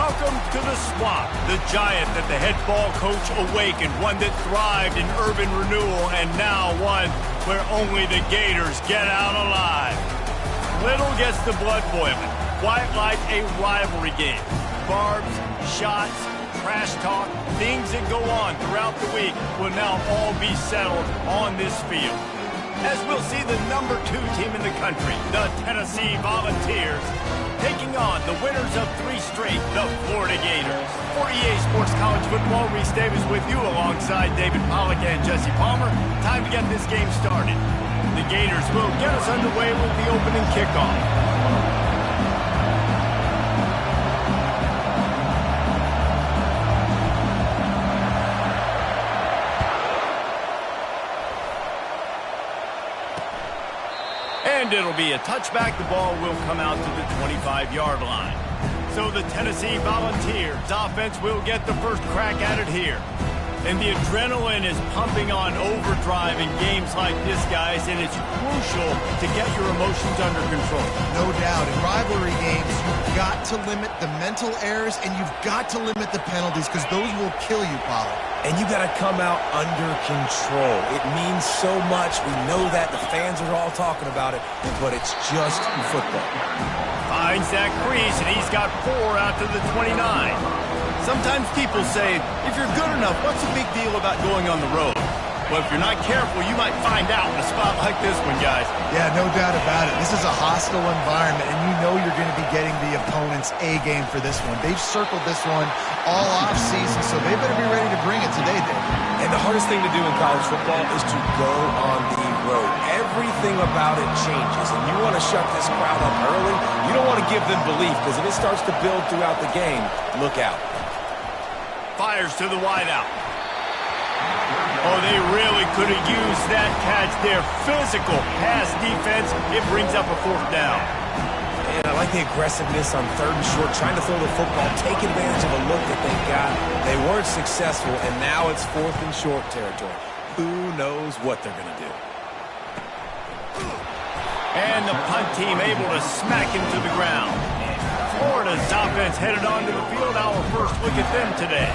Welcome to the Swamp, the giant that the head ball coach awakened, one that thrived in urban renewal, and now one where only the Gators get out alive. Little gets the blood boiling, quite like a rivalry game. Barbs, shots, trash talk, things that go on throughout the week will now all be settled on this field. As we'll see the number 2 team in the country, the Tennessee Volunteers, taking on the winners of 3 straight, the Florida Gators. For EA Sports College Football, Reese Davis with you alongside David Pollack and Jesse Palmer. Time to get this game started. The Gators will get us underway with the opening kickoff. And it'll be a touchback. The ball will come out to the 25-yard line. So the Tennessee Volunteers offense will get the first crack at it here. And the adrenaline is pumping on overdrive in games like this, guys, and it's crucial to get your emotions under control. No doubt. In rivalry games, you've got to limit the mental errors, and you've got to limit the penalties, because those will kill you, Pollard. And you got to come out under control. It means so much. We know that. The fans are all talking about it, but it's just football. Finds that crease, and he's got 4 out to the 29. Sometimes people say, if you're good enough, what's the big deal about going on the road? Well, if you're not careful, you might find out in a spot like this one, guys. Yeah, no doubt about it. This is a hostile environment, and you know you're going to be getting the opponent's A game for this one. They've circled this one all off-season, so they better be ready to bring it today, Dave. And the hardest thing to do in college football is to go on the road. Everything about it changes, and you want to shut this crowd up early. You don't want to give them belief, because if it starts to build throughout the game, look out. Fires to the wideout. Oh, they really could have used that catch there. Physical pass defense. It brings up a 4th down. And I like the aggressiveness on 3rd and short, trying to throw the football, take advantage of a look that they got. They weren't successful, and now it's 4th and short territory. Who knows what they're going to do? And the punt team able to smack him to the ground. Florida's offense headed onto the field. Our first look at them today.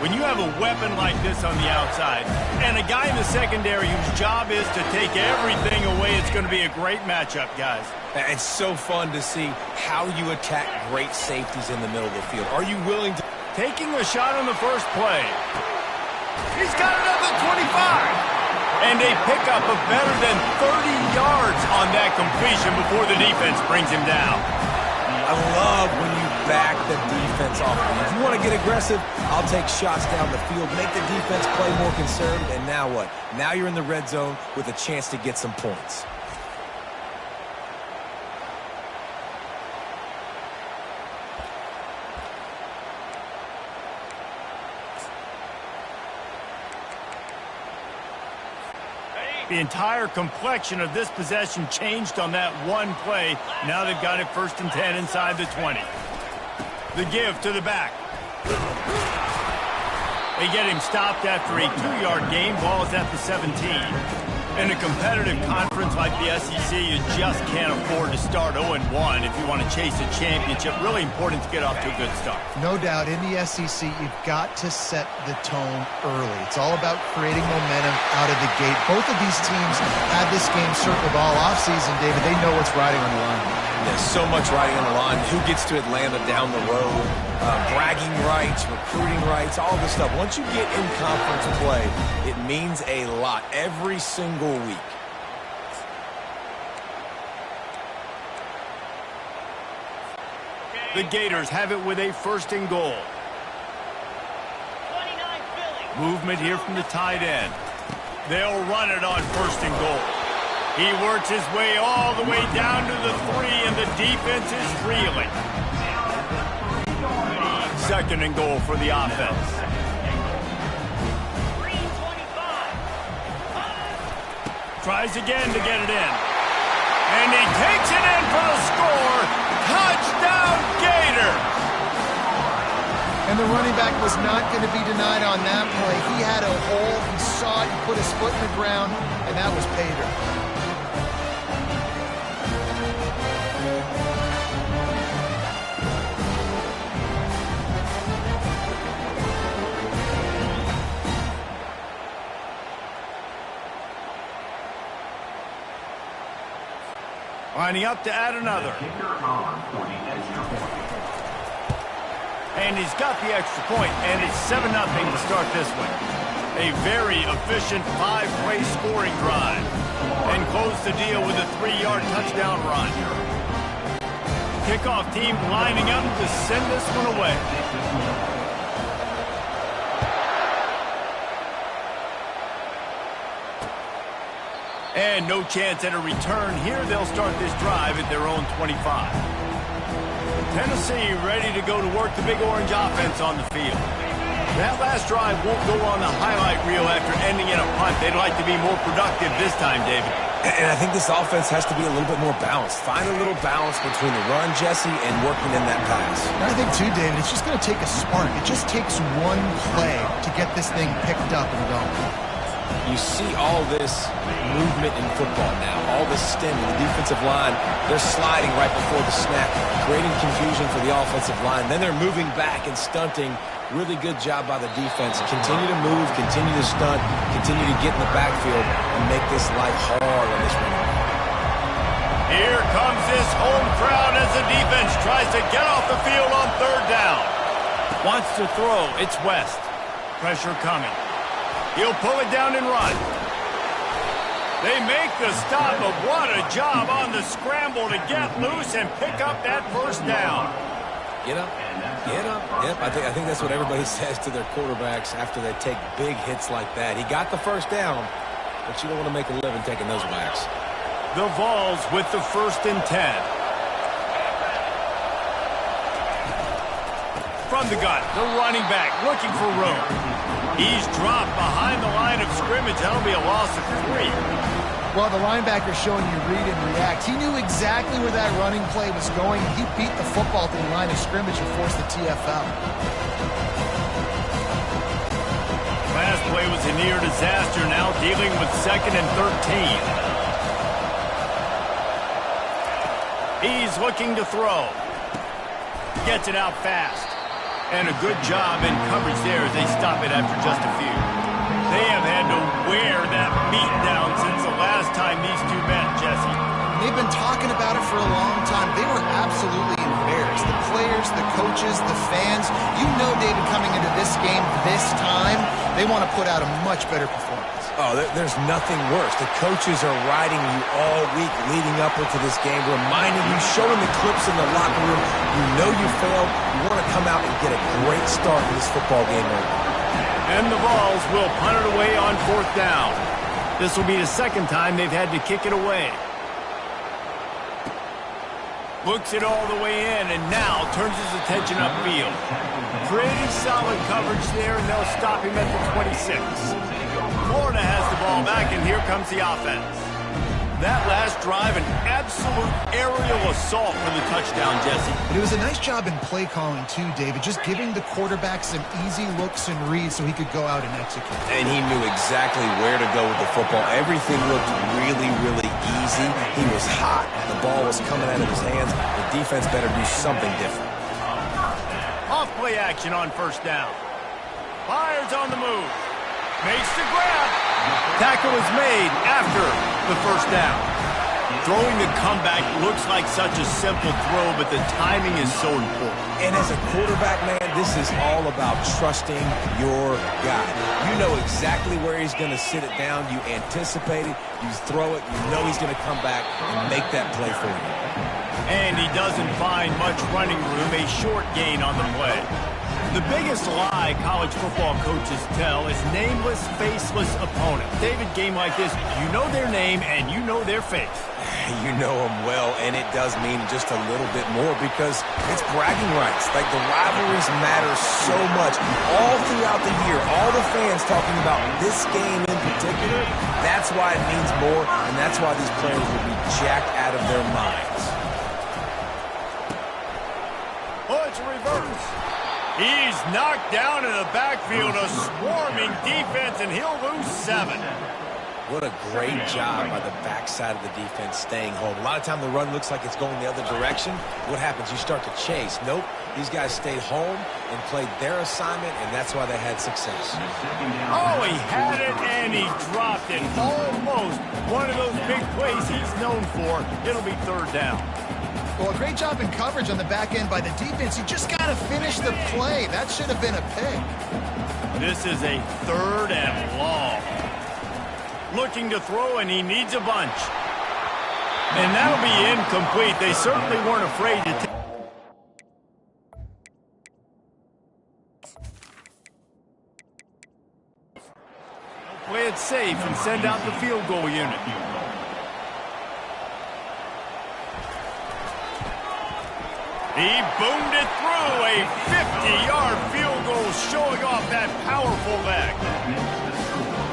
When you have a weapon like this on the outside and a guy in the secondary whose job is to take everything away, it's going to be a great matchup, guys. It's so fun to see how you attack great safeties in the middle of the field. Are you willing to... Taking a shot on the first play. He's got it up at 25. And a pickup of better than 30 yards on that completion before the defense brings him down. I love when you back the defense off. If you want to get aggressive, I'll take shots down the field, make the defense play more conservative, and now what? Now you're in the red zone with a chance to get some points. The entire complexion of this possession changed on that one play. Now they've got it 1st and 10 inside the 20. The give to the back. They get him stopped after a 2-yard gain. Ball is at the 17. In a competitive conference like the SEC, you just can't afford to start 0-1 if you want to chase a championship. Really important to get off to a good start. No doubt, in the SEC, you've got to set the tone early. It's all about creating momentum out of the gate. Both of these teams had this game circled all offseason, David. They know what's riding on the line. There's so much riding on the line. Who gets to Atlanta down the road? Bragging rights, recruiting rights, all this stuff. Once you get in conference play, it means a lot every single week. The Gators have it with a 1st and goal. Movement here from the tight end. They'll run it on 1st and goal. He works his way all the way down to the 3, and the defense is reeling. 2nd and goal for the offense. Tries again to get it in. And he takes it in for the score. Touchdown, Gators! And the running back was not going to be denied on that play. He had a hole, he saw it, he put his foot in the ground, and that was pay dirt. Lining up to add another. And he's got the extra point, and it's 7-0 to start this one. A very efficient 5-play scoring drive. And close the deal with a 3-yard touchdown run. Kickoff team lining up to send this one away. And no chance at a return here. They'll start this drive at their own 25. Tennessee ready to go to work the Big Orange offense on the field. That last drive won't go on the highlight reel after ending in a punt. They'd like to be more productive this time, David. And I think this offense has to be a little bit more balanced. Find a little balance between the run, Jesse, and working in that pass. And I think, too, David, it's just going to take a spark. It just takes one play to get this thing picked up and going. You see all this movement in football now, all this stemming. The defensive line, they're sliding right before the snap, creating confusion for the offensive line. Then they're moving back and stunting. Really good job by the defense. Continue to move, continue to stunt, continue to get in the backfield and make this life hard on this running back. Here comes this home crowd as the defense tries to get off the field on 3rd down. Wants to throw. It's West. Pressure coming. He'll pull it down and run. They make the stop, but what a job on the scramble to get loose and pick up that 1st down. Get up, get up. Yep, I think that's what everybody says to their quarterbacks after they take big hits like that. He got the 1st down, but you don't want to make a living taking those whacks. The Vols with the 1st and 10. From the gun, the running back looking for room. He's dropped behind the line of scrimmage. That'll be a loss of 3. Well, the linebacker's showing you read and react. He knew exactly where that running play was going. He beat the football to the line of scrimmage and forced the TFL. Last play was a near disaster, now dealing with 2nd and 13. He's looking to throw. Gets it out fast. And a good job in coverage there as they stop it after just a few. They have had to wear that beat down since the last time these two met, Jesse. They've been talking about it for a long time. They were absolutely embarrassed. The players, the coaches, the fans. You know, David, coming into this game this time, they want to put out a much better performance. Oh, there's nothing worse. The coaches are riding you all week leading up into this game, reminding you, showing the clips in the locker room. You know you failed. You want to come out and get a great start in this football game. And the Vols will punt it away on 4th down. This will be the 2nd time they've had to kick it away. Looks it all the way in and now turns his attention upfield. Pretty solid coverage there, and they'll stop him at the 26. Florida has the ball back, and here comes the offense. That last drive, an absolute aerial assault for the touchdown, Jesse. But it was a nice job in play calling, too, David, just giving the quarterback some easy looks and reads so he could go out and execute. And he knew exactly where to go with the football. Everything looked really, really easy. He was hot. The ball was coming out of his hands. The defense better do something different. Off play action on 1st down. Fires on the move. Makes the grab. Tackle is made after the 1st down. Throwing the comeback looks like such a simple throw, but the timing is so important. And as a quarterback, man, this is all about trusting your guy. You know exactly where he's going to sit it down. You anticipate it. You throw it. You know he's going to come back and make that play for you. And he doesn't find much running room. A short gain on the play. The biggest lie college football coaches tell is nameless, faceless opponent. David, game like this, you know their name and you know their face. You know them well, and it does mean just a little bit more because it's bragging rights. Like, the rivalries matter so much. All throughout the year, all the fans talking about this game in particular, that's why it means more, and that's why these players will be jacked out of their minds. Oh, it's a reverse. He's knocked down in the backfield, a swarming defense, and he'll lose 7. What a great job by the backside of the defense staying home. A lot of time the run looks like it's going the other direction. What happens? You start to chase. Nope. These guys stayed home and played their assignment, and that's why they had success. Oh, he had it, and he dropped it. Almost one of those big plays he's known for. It'll be third down. Well, a great job in coverage on the back end by the defense. You just got to finish the play. That should have been a pick. This is a third and long. Looking to throw, and he needs a bunch. And that'll be incomplete. They certainly weren't afraid to take. Play it safe and send out the field goal unit. He boomed it through. A 50-yard field goal showing off that powerful leg.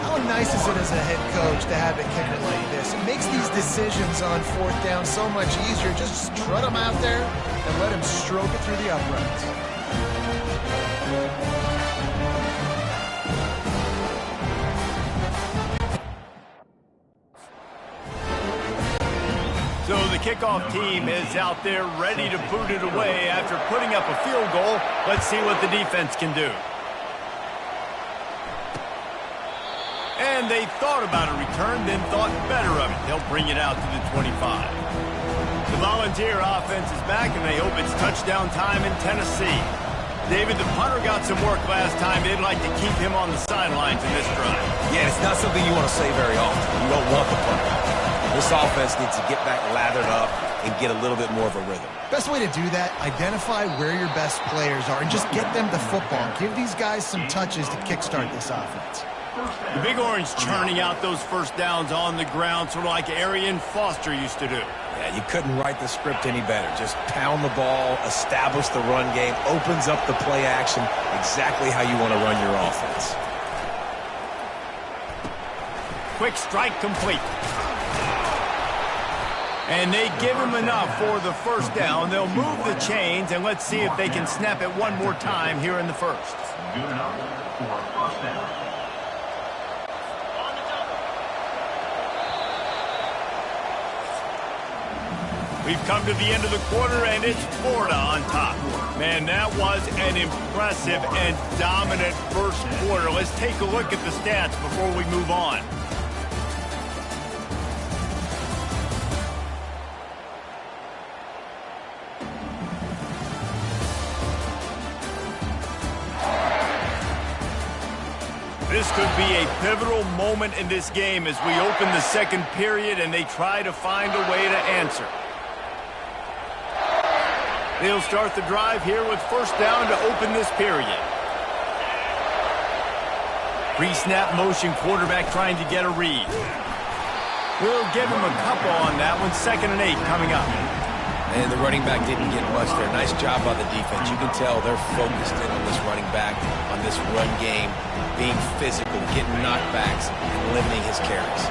How nice is it as a head coach to have a kicker like this? It makes these decisions on fourth down so much easier. Just strut him out there and let him stroke it through the uprights. So the kickoff team is out there ready to boot it away after putting up a field goal. Let's see what the defense can do. And they thought about a return, then thought better of it. They'll bring it out to the 25. The Volunteer offense is back, and they hope it's touchdown time in Tennessee. David, the punter got some work last time. They'd like to keep him on the sidelines in this drive. Yeah, it's not something you want to say very often. You don't want the punter. This offense needs to get back lathered up and get a little bit more of a rhythm. Best way to do that, identify where your best players are and just get them the football. Give these guys some touches to kickstart this offense. The Big Orange churning out those first downs on the ground, sort of like Arian Foster used to do. Yeah, you couldn't write the script any better. Just pound the ball, establish the run game, opens up the play action, exactly how you want to run your offense. Quick strike complete. And they give him enough for the first down. They'll move the chains, and let's see if they can snap it one more time here in the first. Good enough for a first down. We've come to the end of the quarter, and it's Florida on top. Man, that was an impressive and dominant first quarter. Let's take a look at the stats before we move on. This could be a pivotal moment in this game as we open the second period and they try to find a way to answer. They'll start the drive here with first down to open this period. Pre-snap motion, quarterback trying to get a read. We'll give him a couple on that one. 2nd and 8 coming up. And the running back didn't get much there. Nice job by the defense. You can tell they're focused in on this running back, on this run game, being physical, getting knockbacks, and limiting his carries.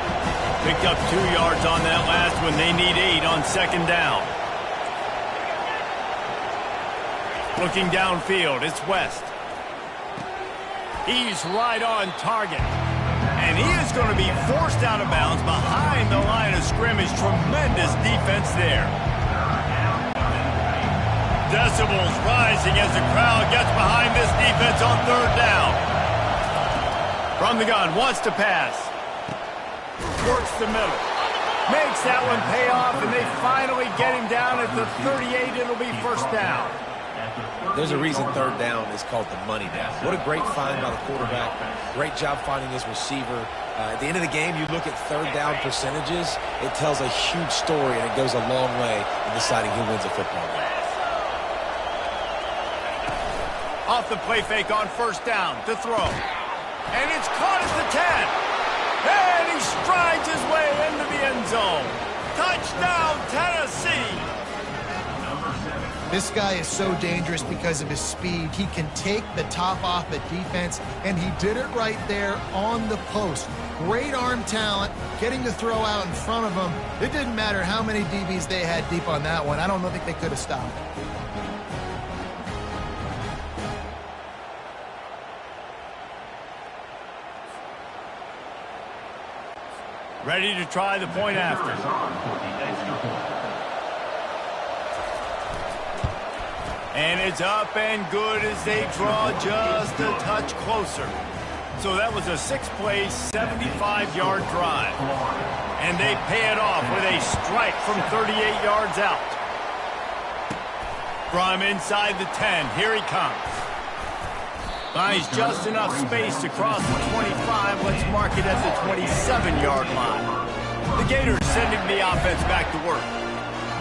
Picked up 2 yards on that last one. They need 8 on 2nd down. Looking downfield, it's West. He's right on target. And he is going to be forced out of bounds behind the line of scrimmage. Tremendous defense there. Decibels rising as the crowd gets behind this defense on 3rd down. From the gun, wants to pass. Works the middle. Makes that one pay off, and they finally get him down at the 38. It'll be first down. There's a reason 3rd down is called the money down. What a great find by the quarterback. Great job finding his receiver. At the end of the game, you look at 3rd down percentages. It tells a huge story, and it goes a long way in deciding who wins a football game. Off the play fake on first down to throw. And it's caught at the 10. And he strides his way into the end zone. Touchdown, Tennessee. This guy is so dangerous because of his speed. He can take the top off the defense, and he did it right there on the post. Great arm talent, getting the throw out in front of him. It didn't matter how many DBs they had deep on that one. I don't think they could have stopped it. Ready to try the point after. And it's up and good as they draw just a touch closer. So that was a 6-play, 75-yard drive. And they pay it off with a strike from 38 yards out. From inside the 10, here he comes. Finds just enough space to cross the 25. Let's mark it at the 27-yard line. The Gators sending the offense back to work.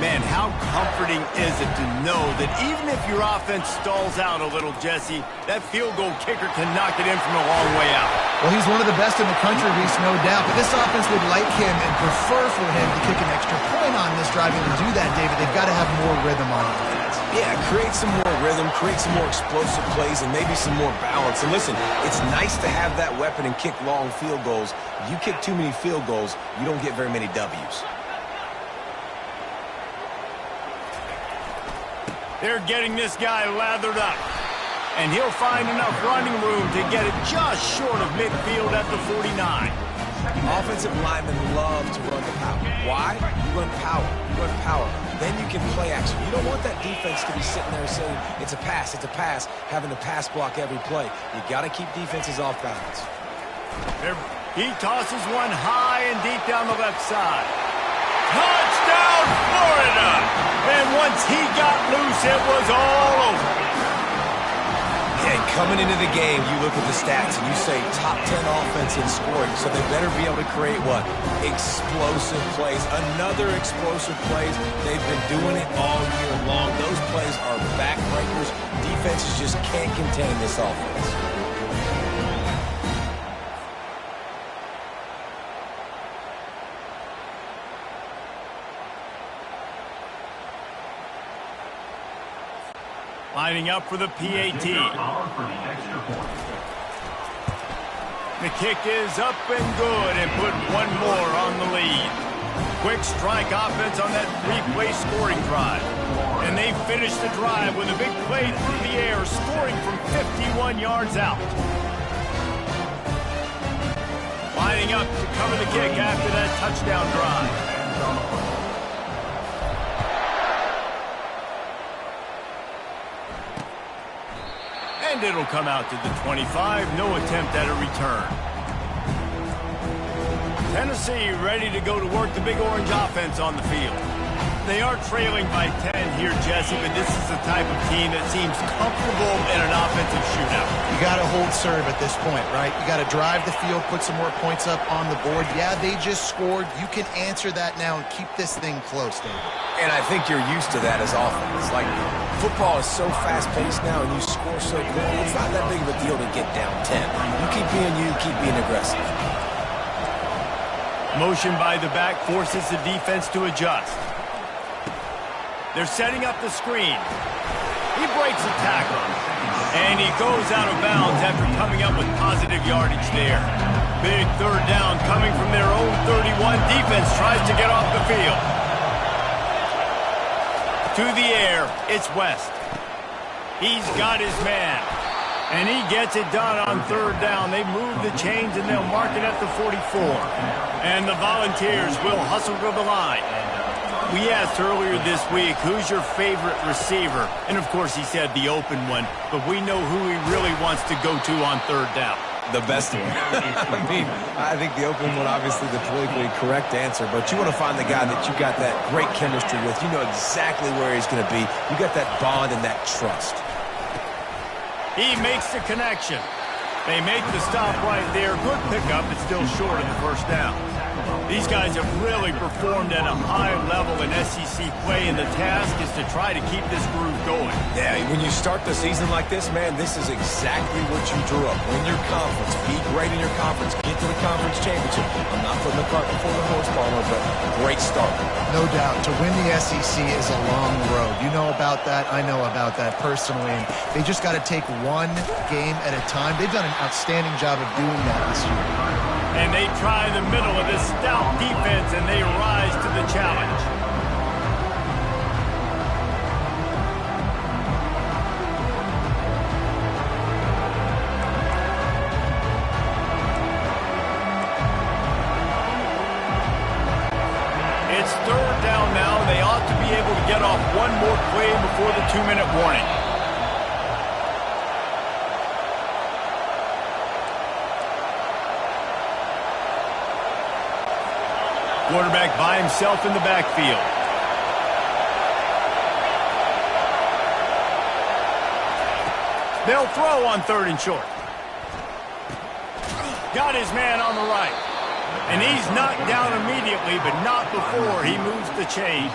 Man, how comforting is it to know that even if your offense stalls out a little, Jesse, that field goal kicker can knock it in from a long way out. Well, he's one of the best in the country, Reese, no doubt. But this offense would like him and prefer for him to kick an extra point on this drive. And to do that, David, they've got to have more rhythm on offense. Yeah, create some more rhythm, create some more explosive plays, and maybe some more balance. And listen, it's nice to have that weapon and kick long field goals. If you kick too many field goals, you don't get very many W's. They're getting this guy lathered up. And he'll find enough running room to get it just short of midfield at the 49. Offensive linemen love to run the power. Why? You run power. You run power. Then you can play action. You don't want that defense to be sitting there saying, it's a pass, having to pass block every play. You got to keep defenses off balance. He tosses one high and deep down the left side. Touchdown, Florida! And once he got loose, it was all over. And coming into the game, you look at the stats and you say top 10 offense in scoring, so they better be able to create what? Explosive plays. Another explosive plays. They've been doing it all year long. Those plays are backbreakers. Defenses just can't contain this offense. Lining up for the PAT. The kick is up and good and put one more on the lead. Quick strike offense on that 3-play scoring drive. And they finish the drive with a big play through the air, scoring from 51 yards out. Lining up to cover the kick after that touchdown drive. And it'll come out to the 25. No attempt at a return. Tennessee ready to go to work the Big Orange offense on the field. They are trailing by 10 here, Jesse, but this is the type of team that seems comfortable in an offensive shootout. You got to hold serve at this point, right? You got to drive the field, put some more points up on the board. Yeah, they just scored. You can answer that now and keep this thing close, David. And I think you're used to that as offense. Like, football is so fast-paced now, and you score so quickly, it's not that big of a deal to get down 10. You keep being aggressive. Motion by the back forces the defense to adjust. They're setting up the screen. He breaks a tackle. And he goes out of bounds after coming up with positive yardage there. Big third down coming from their own 31. Defense tries to get off the field. To the air, it's West. He's got his man. And he gets it done on third down. They move the chains and they'll mark it at the 44. And the Volunteers will hustle to the line. We asked earlier this week, who's your favorite receiver? And, of course, he said the open one. But we know who he really wants to go to on third down. The best one. I mean, I think the open one, obviously the politically correct answer. But you want to find the guy that you got that great chemistry with. You know exactly where he's going to be. You got that bond and that trust. He makes the connection. They make the stop right there. Good pickup, but still short of the first down. These guys have really performed at a high level in SEC play, and the task is to try to keep this groove going. Yeah, when you start the season like this, man, this is exactly what you drew up. Win your conference, be great in your conference, get to the conference championship. I'm not putting the cart before the horse, Palmer, but great start. No doubt. To win the SEC is a long road. You know about that. I know about that personally. And they just got to take one game at a time. They've done an outstanding job of doing that this year. And they try the middle of this stout defense, and they rise to the challenge. It's third down now. They ought to be able to get off one more play before the 2-minute warning. Quarterback by himself in the backfield. They'll throw on 3rd and short. Got his man on the right. And he's knocked down immediately, but not before he moves the chains.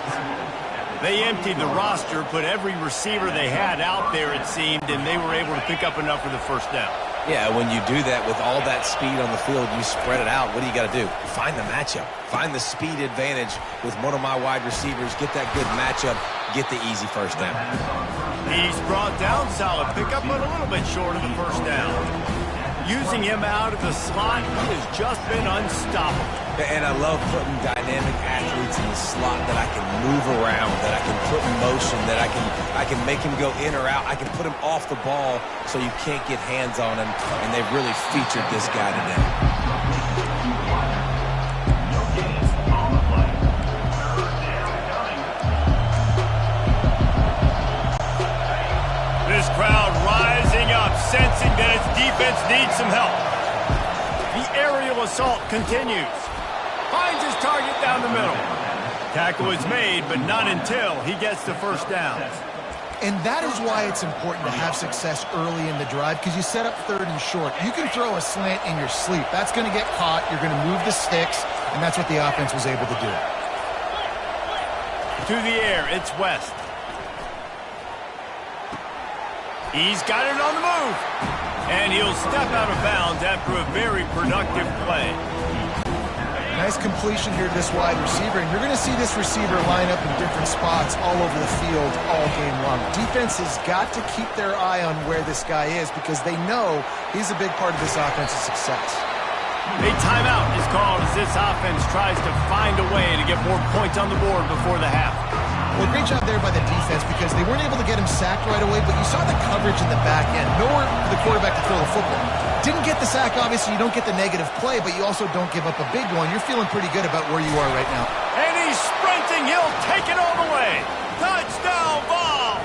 They emptied the roster, put every receiver they had out there, it seemed, and they were able to pick up enough for the first down. Yeah, when you do that with all that speed on the field, you spread it out. What do you got to do? Find the matchup. Find the speed advantage with one of my wide receivers. Get that good matchup. Get the easy first down. He's brought down solid pickup, but a little bit short of the first down. Using him out of the slot, he has just been unstoppable. And I love putting dynamic athletes in the slot that I can move around, that I can put in motion, that I can make him go in or out. I can put him off the ball so you can't get hands on him, and they've really featured this guy today. This crowd rising up, sensing that its defense needs some help. The aerial assault continues. Finds his target down the middle. Tackle is made, but not until he gets the first down. And that is why it's important to have success early in the drive, because you set up 3rd and short. You can throw a slant in your sleep. That's going to get caught. You're going to move the sticks, and that's what the offense was able to do. To the air, it's West. He's got it on the move. And he'll step out of bounds after a very productive play. Nice completion here to this wide receiver, and you're going to see this receiver line up in different spots all over the field all game long. Defense has got to keep their eye on where this guy is because they know he's a big part of this offense's success. A timeout is called as this offense tries to find a way to get more points on the board before the half. Well, great job there by the defense because they weren't able to get him sacked right away, but you saw the coverage in the back end. Nowhere for the quarterback to throw the football. Didn't get the sack, obviously. You don't get the negative play, but you also don't give up a big one. You're feeling pretty good about where you are right now. And he's sprinting. He'll take it all the way. Touchdown ball.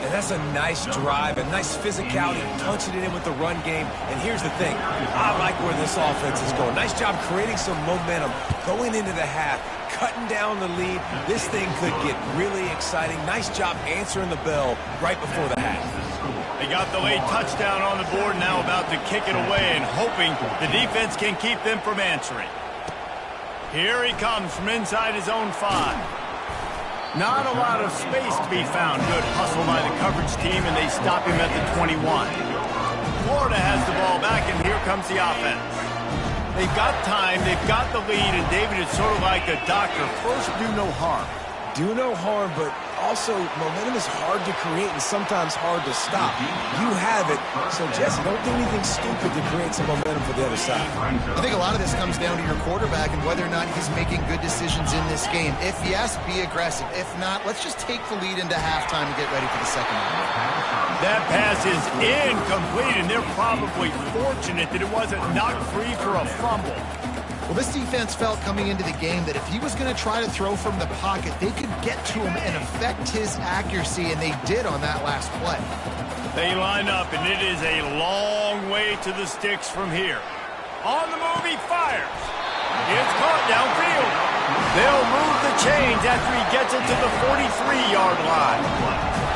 And that's a nice drive, a nice physicality, punching it in with the run game. And here's the thing. I like where this offense is going. Nice job creating some momentum going into the half, cutting down the lead. This thing could get really exciting. Nice job answering the bell right before the half. They got the late touchdown on the board, now about to kick it away and hoping the defense can keep them from answering. Here he comes from inside his own 5. Not a lot of space to be found. Good hustle by the coverage team, and they stop him at the 21. Florida has the ball back, and here comes the offense. They've got time, they've got the lead, and David is sort of like a doctor. First, do no harm. Do no harm, but also momentum is hard to create and sometimes hard to stop. You have it, so Jesse, don't do anything stupid to create some momentum for the other side. I think a lot of this comes down to your quarterback and whether or not he's making good decisions in this game. If yes, be aggressive. If not, let's just take the lead into halftime and get ready for the second half. That pass is incomplete, and they're probably fortunate that it wasn't knocked free for a fumble. Well, this defense felt coming into the game that if he was going to try to throw from the pocket, they could get to him and affect his accuracy, and they did on that last play. They line up, and it is a long way to the sticks from here. On the move, he fires. It's caught downfield. They'll move the chains after he gets it to the 43-yard line.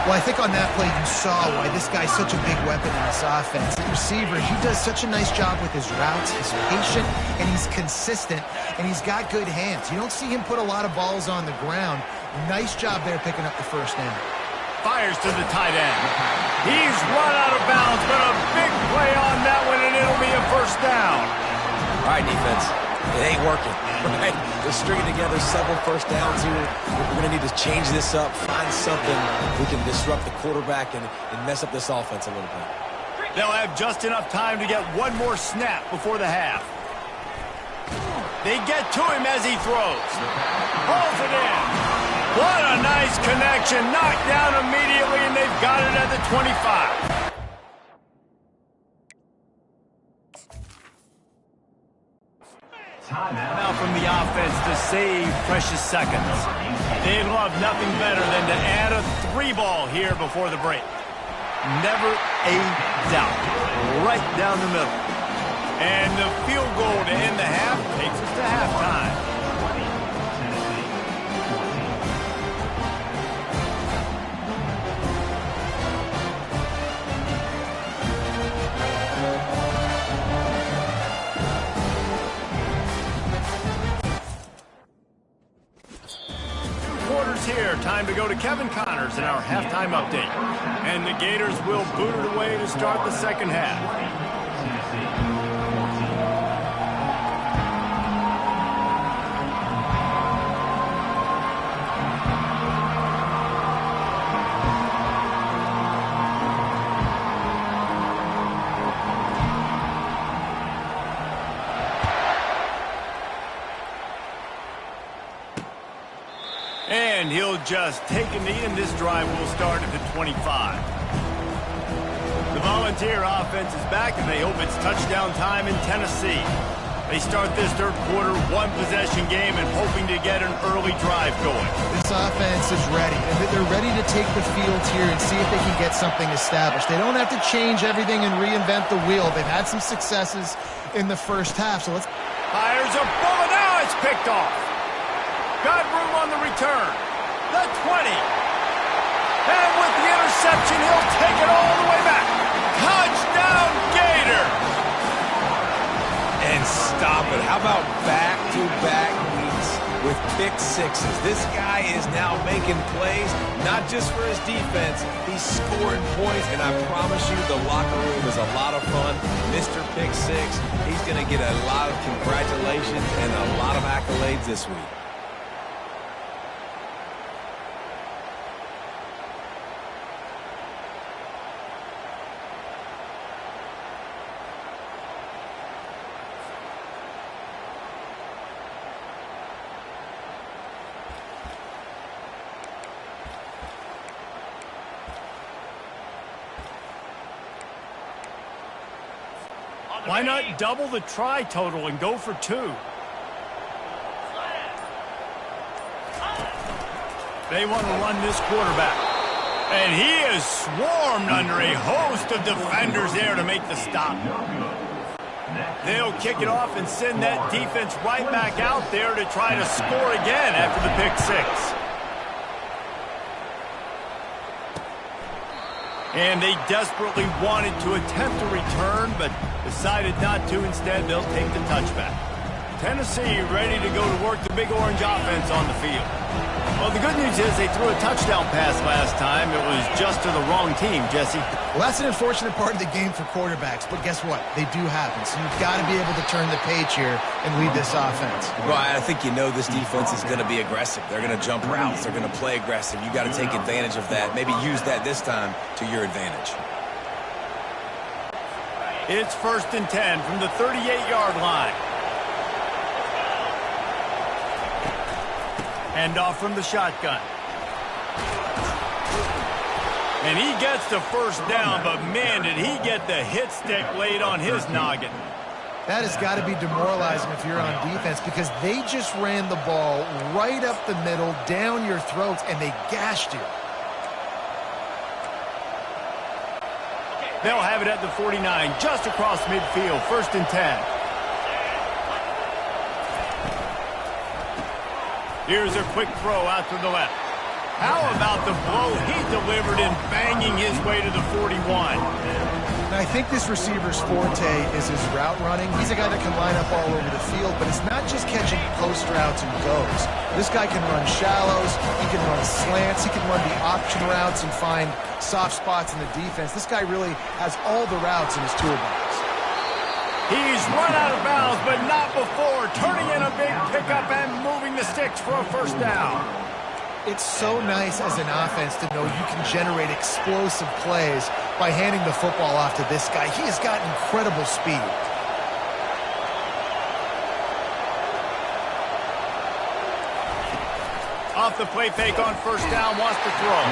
Well, I think on that play you saw why this guy's such a big weapon in this offense. The receiver, he does such a nice job with his routes. He's patient, and he's consistent, and he's got good hands. You don't see him put a lot of balls on the ground. Nice job there picking up the first down. Fires to the tight end. He's run out of bounds, but a big play on that one, and it'll be a first down. All right, defense. It ain't working, right? They're stringing together several first downs here. We're going to need to change this up, find something we can disrupt the quarterback and mess up this offense a little bit. They'll have just enough time to get one more snap before the half. They get to him as he throws. Pulls it in. What a nice connection. Knocked down immediately, and they've got it at the 25. Now from the offense to save precious seconds. They'd love nothing better than to add a 3-ball here before the break. Never a doubt. Right down the middle. And the field goal to end the half takes us to halftime. 20, Tennessee, 2 quarters here. Time to go to Kevin Connors in our halftime update. And the Gators will boot it away to start the second half. Tennessee, 14. And he'll just take a knee, and this drive will start at the 25. The Volunteer offense is back, and they hope it's touchdown time in Tennessee. They start this third quarter one-possession game and hoping to get an early drive going. This offense is ready, and they're ready to take the field here and see if they can get something established. They don't have to change everything and reinvent the wheel. They've had some successes in the first half, so let's... Fires a bullet. Now it's picked off. Got room on the return. The 20. And with the interception, he'll take it all the way back. Touchdown, Gator. And stop it. How about back-to-back weeks with pick sixes? This guy is now making plays, not just for his defense. He's scoring points, and I promise you the locker room is a lot of fun. Mr. Pick Six, he's going to get a lot of congratulations and a lot of accolades this week. Why not double the try total and go for 2? They want to run this quarterback. And he is swarmed under a host of defenders there to make the stop. They'll kick it off and send that defense right back out there to try to score again after the pick six. And they desperately wanted to attempt a return, but decided not to. Instead, they'll take the touchback. Tennessee ready to go to work the Big Orange offense on the field. Well, the good news is they threw a touchdown pass last time. It was just to the wrong team, Jesse. Well, that's an unfortunate part of the game for quarterbacks, but guess what? They do happen, so you've got to be able to turn the page here and lead this offense. Well, I think you know this defense is going to be aggressive. They're going to jump routes. They're going to play aggressive. You got to take advantage of that. Maybe use that this time to your advantage. It's 1st and 10 from the 38-yard line. Hand off from the shotgun. And he gets the first down, but man, did he get the hit stick laid on his noggin. That has got to be demoralizing if you're on defense, because they just ran the ball right up the middle, down your throats, and they gashed you. They'll have it at the 49, just across midfield, 1st and 10. Here's a quick throw out to the left. How about the blow he delivered in banging his way to the 41? Now, I think this receiver's forte is his route running. He's a guy that can line up all over the field, but it's not just catching post routes and goes. This guy can run shallows, he can run slants, he can run the option routes and find soft spots in the defense. This guy really has all the routes in his toolbox. He's run out of bounds, but not before, turning in a big pickup and moving the sticks for a first down. It's so nice as an offense to know you can generate explosive plays by handing the football off to this guy. He has got incredible speed. Off the play fake on first down, wants to throw.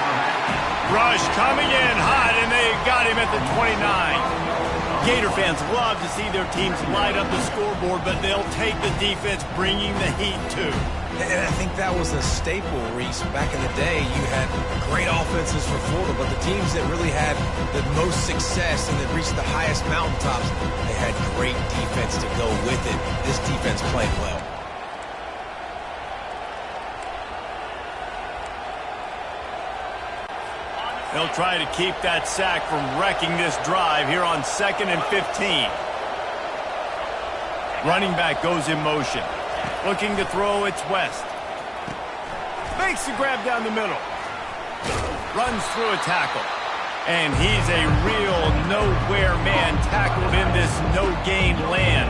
Rush coming in hot, and they got him at the 29. Gator fans love to see their teams light up the scoreboard, but they'll take the defense bringing the heat too. And I think that was a staple, Reese. Back in the day, you had great offenses for Florida, but the teams that really had the most success and that reached the highest mountaintops, they had great great defense to go with it. This defense playing well. They'll try to keep that sack from wrecking this drive here on 2nd and 15. Running back goes in motion. Looking to throw, it's West. Makes the grab down the middle. Runs through a tackle. And he's a real nowhere man tackled in this no-gain land.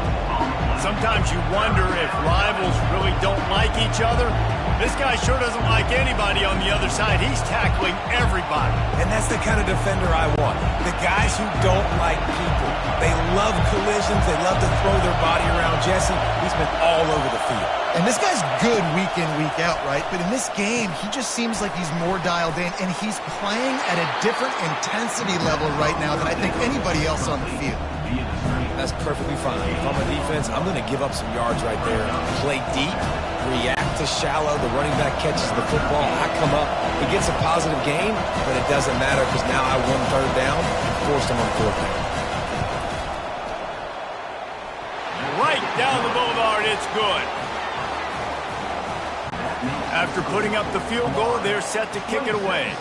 Sometimes you wonder if rivals really don't like each other. This guy sure doesn't like anybody on the other side. He's tackling everybody. And that's the kind of defender I want. The guys who don't like people. They love collisions. They love to throw their body around. Jesse, he's been all over the field. And this guy's good week in, week out, right? But in this game, he just seems like he's more dialed in, and he's playing at a different intensity level right now than I think anybody else on the field. That's perfectly fine. If I'm a defense, I'm going to give up some yards right there. Play deep, react to shallow. The running back catches the football. I come up. He gets a positive gain, but it doesn't matter because now I won 3rd down, forced him on 4th down. Right down the boulevard, it's good. After putting up the field goal, they're set to kick it away.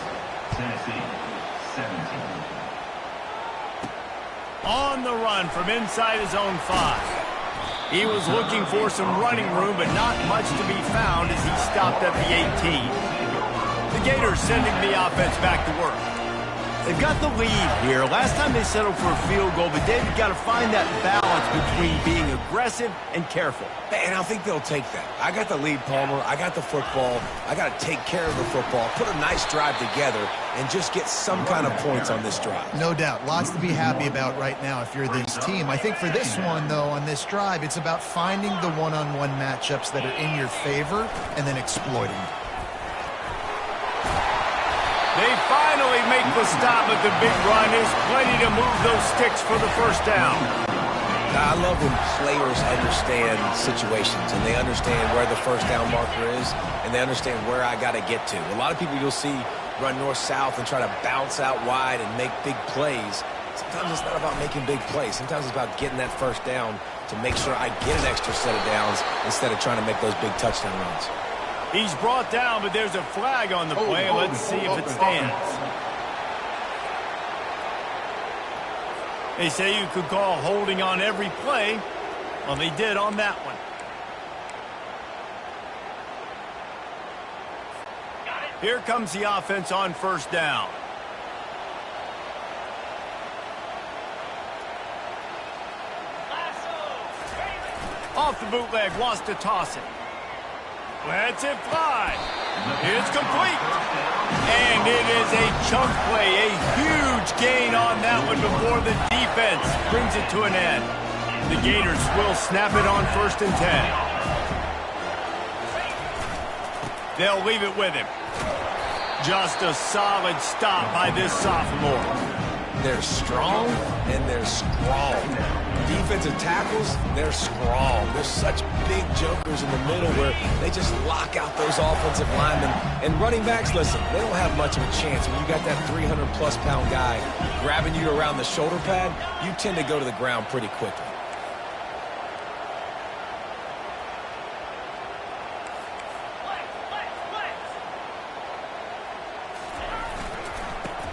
Tennessee, 17. On the run from inside his own 5. He was looking for some running room, but not much to be found as he stopped at the 18. The Gators sending the offense back to work. They've got the lead here. Last time they settled for a field goal, but David got to find that balance between being aggressive and careful. And I think they'll take that. I got the lead, Palmer. I got the football. I got to take care of the football, put a nice drive together, and just get some kind of points on this drive. No doubt. Lots to be happy about right now if you're this team. I think for this one, though, on this drive, it's about finding the one-on-one matchups that are in your favor and then exploiting them. They finally make the stop, but the big run is plenty to move those sticks for the 1st down. I love when players understand situations and they understand where the 1st down marker is and they understand where I got to get to. A lot of people you'll see run north-south and try to bounce out wide and make big plays. Sometimes it's not about making big plays. Sometimes it's about getting that 1st down to make sure I get an extra set of downs instead of trying to make those big touchdown runs. He's brought down, but there's a flag on the play. Let's see if it stands. They say you could call holding on every play. Well, they did on that one. Here comes the offense on 1st down. Off the bootleg, wants to toss it. Lets it fly. It's complete. And it is a chunk play, a huge gain on that one before the defense brings it to an end. The Gators will snap it on 1st and 10. They'll leave it with him. Just a solid stop by this sophomore. They're strong and they're strong. Defensive tackles, they're strong. They're such big jokers in the middle where they just lock out those offensive linemen. And running backs, listen, they don't have much of a chance. When you got that 300-plus pound guy grabbing you around the shoulder pad, you tend to go to the ground pretty quickly.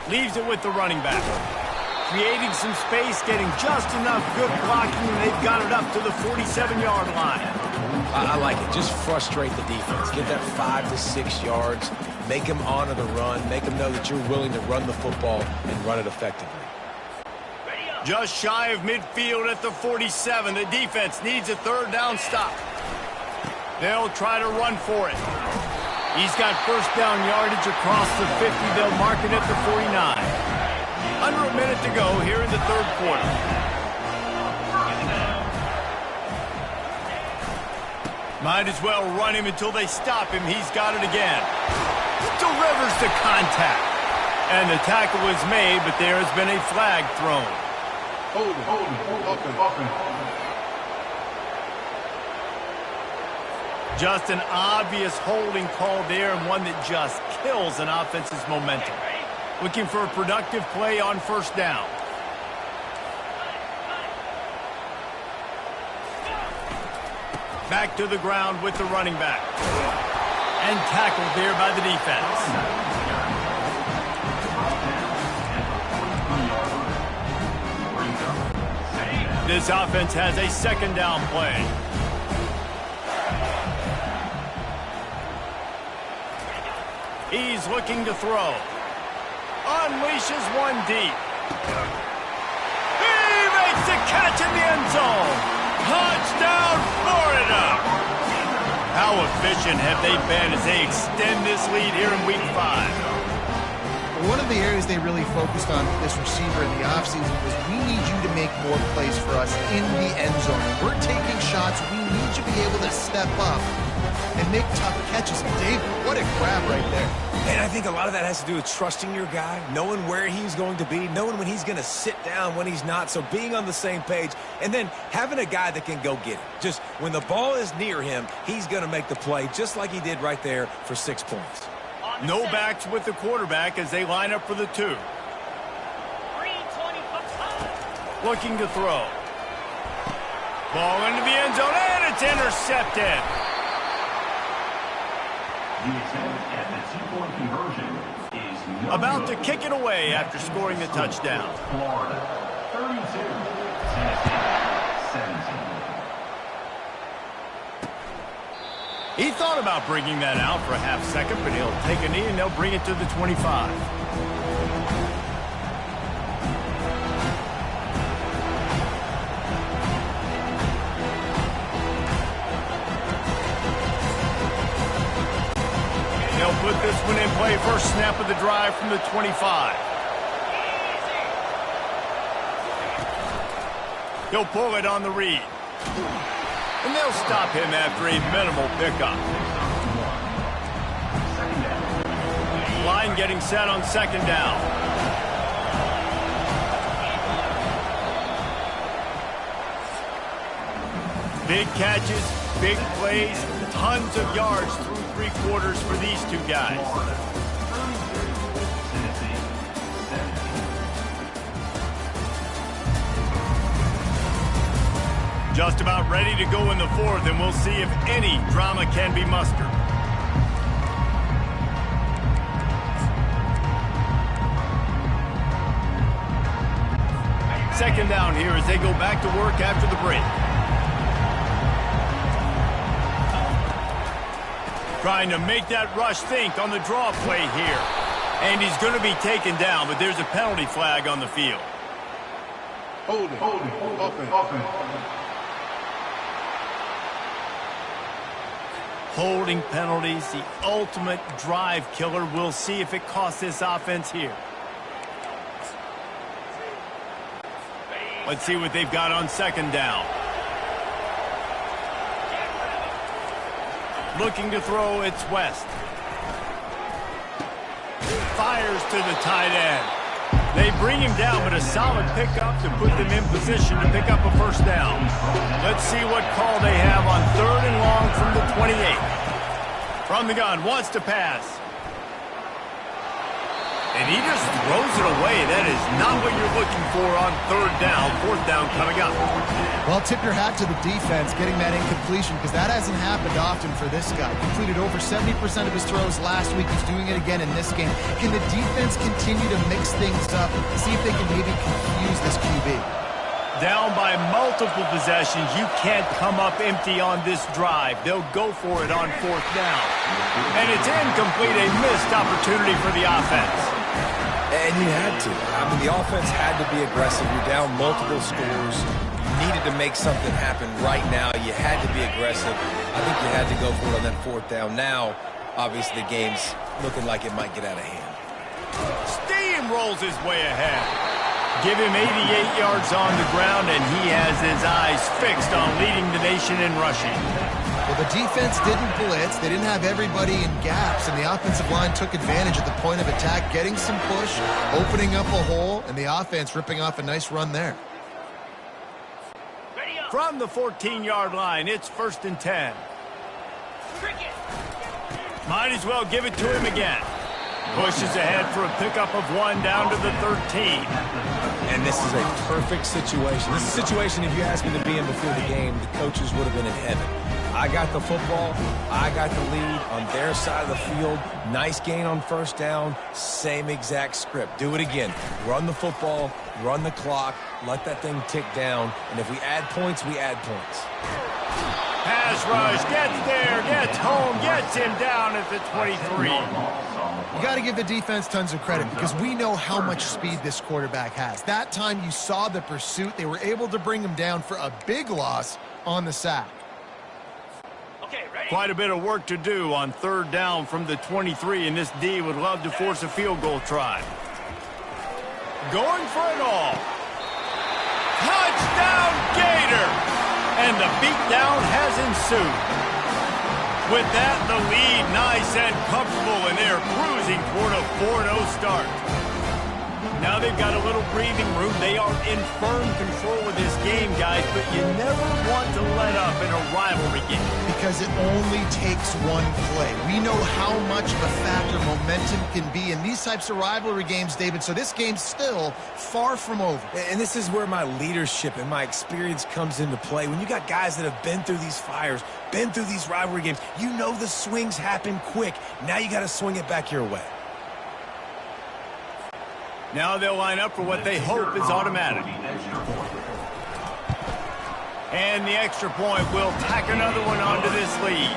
Leaves it with the running back. Creating some space, getting just enough good blocking, and they've got it up to the 47-yard line. I like it. Just frustrate the defense. Get that 5 to 6 yards. Make them honor the run. Make them know that you're willing to run the football and run it effectively. Just shy of midfield at the 47. The defense needs a 3rd down stop. They'll try to run for it. He's got 1st down yardage across the 50. They'll mark it at the 49. Under a minute to go here in the 3rd quarter. Might as well run him until they stop him. He's got it again. Delivers the contact. And the tackle is made, but there has been a flag thrown. Just an obvious holding call there, and one that just kills an offense's momentum. Looking for a productive play on 1st down. Back to the ground with the running back. And tackled there by the defense. This offense has a second down play. He's looking to throw. Unleashes one deep. He makes the catch in the end zone. Touchdown, Florida! How efficient have they been as they extend this lead here in Week 5? One of the areas they really focused on with this receiver in the offseason was we need you to make more plays for us in the end zone. We're taking shots. We need you to be able to step up and make tough catches. David, what a grab right there. And I think a lot of that has to do with trusting your guy, knowing where he's going to be, knowing when he's going to sit down, when he's not. So being on the same page, and then having a guy that can go get it. Just when the ball is near him, he's going to make the play, just like he did right there for 6 points. No backs with the quarterback as they line up for the 2. Looking to throw. Ball into the end zone, and it's intercepted. The attempt at the two-point conversion is About to kick it away after scoring the touchdown. Florida 32, Tennessee 17. He thought about bringing that out for a half second, but he'll take a knee and they'll bring it to the 25. They'll put this one in play. First snap of the drive from the 25. He'll pull it on the read. And they'll stop him after a minimal pickup. Line getting set on second down. Big catches, big plays, tons of yards through 3 quarters for these two guys. Just about ready to go in the 4th, and we'll see if any drama can be mustered. Second down here as they go back to work after the break. Trying to make that rush think on the draw play here. And he's going to be taken down, but there's a penalty flag on the field. Holding. Holding penalties, the ultimate drive killer. We'll see if it costs this offense here. Let's see what they've got on second down. Looking to throw, it's West. Fires to the tight end. They bring him down, but a solid pickup to put them in position to pick up a first down. Let's see what call they have on 3rd and long from the 28. From the gun, wants to pass. And he just throws it away. That is not what you're looking for on 3rd down. 4th down coming up. Well, tip your hat to the defense getting that incompletion because that hasn't happened often for this guy. Completed over 70% of his throws last week. He's doing it again in this game. Can the defense continue to mix things up, see if they can maybe confuse this QB? Down by multiple possessions. You can't come up empty on this drive. They'll go for it on 4th down. And it's incomplete, a missed opportunity for the offense. And you had to. I mean, the offense had to be aggressive. You're down multiple scores. You needed to make something happen right now. You had to be aggressive. I think you had to go for it on that 4th down. Now, obviously, the game's looking like it might get out of hand. Steamrolls his way ahead. Give him 88 yards on the ground, and he has his eyes fixed on leading the nation in rushing. Well, the defense didn't blitz. They didn't have everybody in gaps, and the offensive line took advantage at the point of attack, getting some push, opening up a hole, and the offense ripping off a nice run there. From the 14-yard line, it's 1st and 10. Might as well give it to him again. Pushes ahead for a pickup of 1 down to the 13. And this is a perfect situation. This is a situation, if you asked me to be in before the game, the coaches would have been in heaven. I got the football, I got the lead on their side of the field. Nice gain on first down, same exact script. Do it again. Run the football, run the clock, let that thing tick down, and if we add points, we add points. Pass rush, gets there, gets home, gets him down at the 23. You got to give the defense tons of credit because we know how much speed this quarterback has. That time you saw the pursuit. They were able to bring him down for a big loss on the sack. Quite a bit of work to do on third down from the 23, and this D would love to force a field goal try. Going for it all. Touchdown, Gator! And the beatdown has ensued. With that, the lead nice and comfortable, and they're cruising toward a 4-0 start. Now they've got a little breathing room. They are in firm control of this game, guys, but you never want to let up in a rivalry game. Because it only takes one play. We know how much of a factor momentum can be in these types of rivalry games, David, so this game's still far from over. And this is where my leadership and my experience comes into play. When you got guys that have been through these fires, been through these rivalry games, you know the swings happen quick. Now you got to swing it back your way. Now they'll line up for what they hope is automatic. And the extra point will tack another one onto this lead.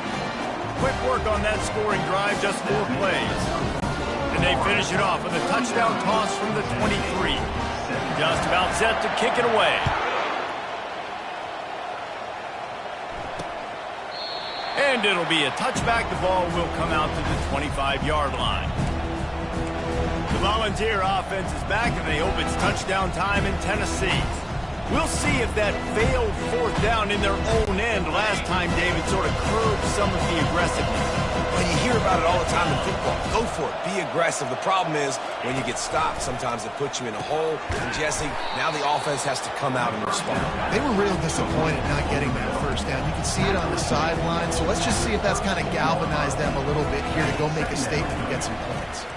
Quick work on that scoring drive, just 4 plays. And they finish it off with a touchdown toss from the 23. Just about set to kick it away. And it'll be a touchback. The ball will come out to the 25-yard line. The Volunteer offense is back, and they hope it's touchdown time in Tennessee. We'll see if that failed fourth down in their own end last time, David, sort of curbed some of the aggressiveness. Well, you hear about it all the time in football. Go for it. Be aggressive. The problem is when you get stopped, sometimes it puts you in a hole. And, Jesse, now the offense has to come out and respond. They were real disappointed not getting that first down. You can see it on the sideline, so let's just see if that's kind of galvanized them a little bit here to go make a statement and get some points.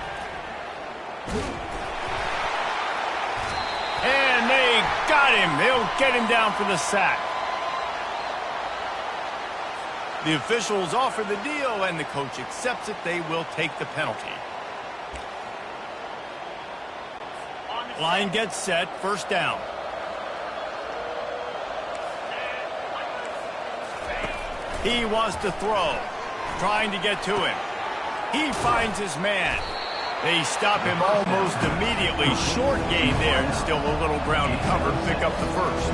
And they got him. They'll get him down for the sack. The officials offer the deal, and the coach accepts it. They will take the penalty. Line gets set. First down. He wants to throw. Trying to get to him. He finds his man. They stop him almost immediately. Short gain there, and still a little ground to cover. Pick up the first.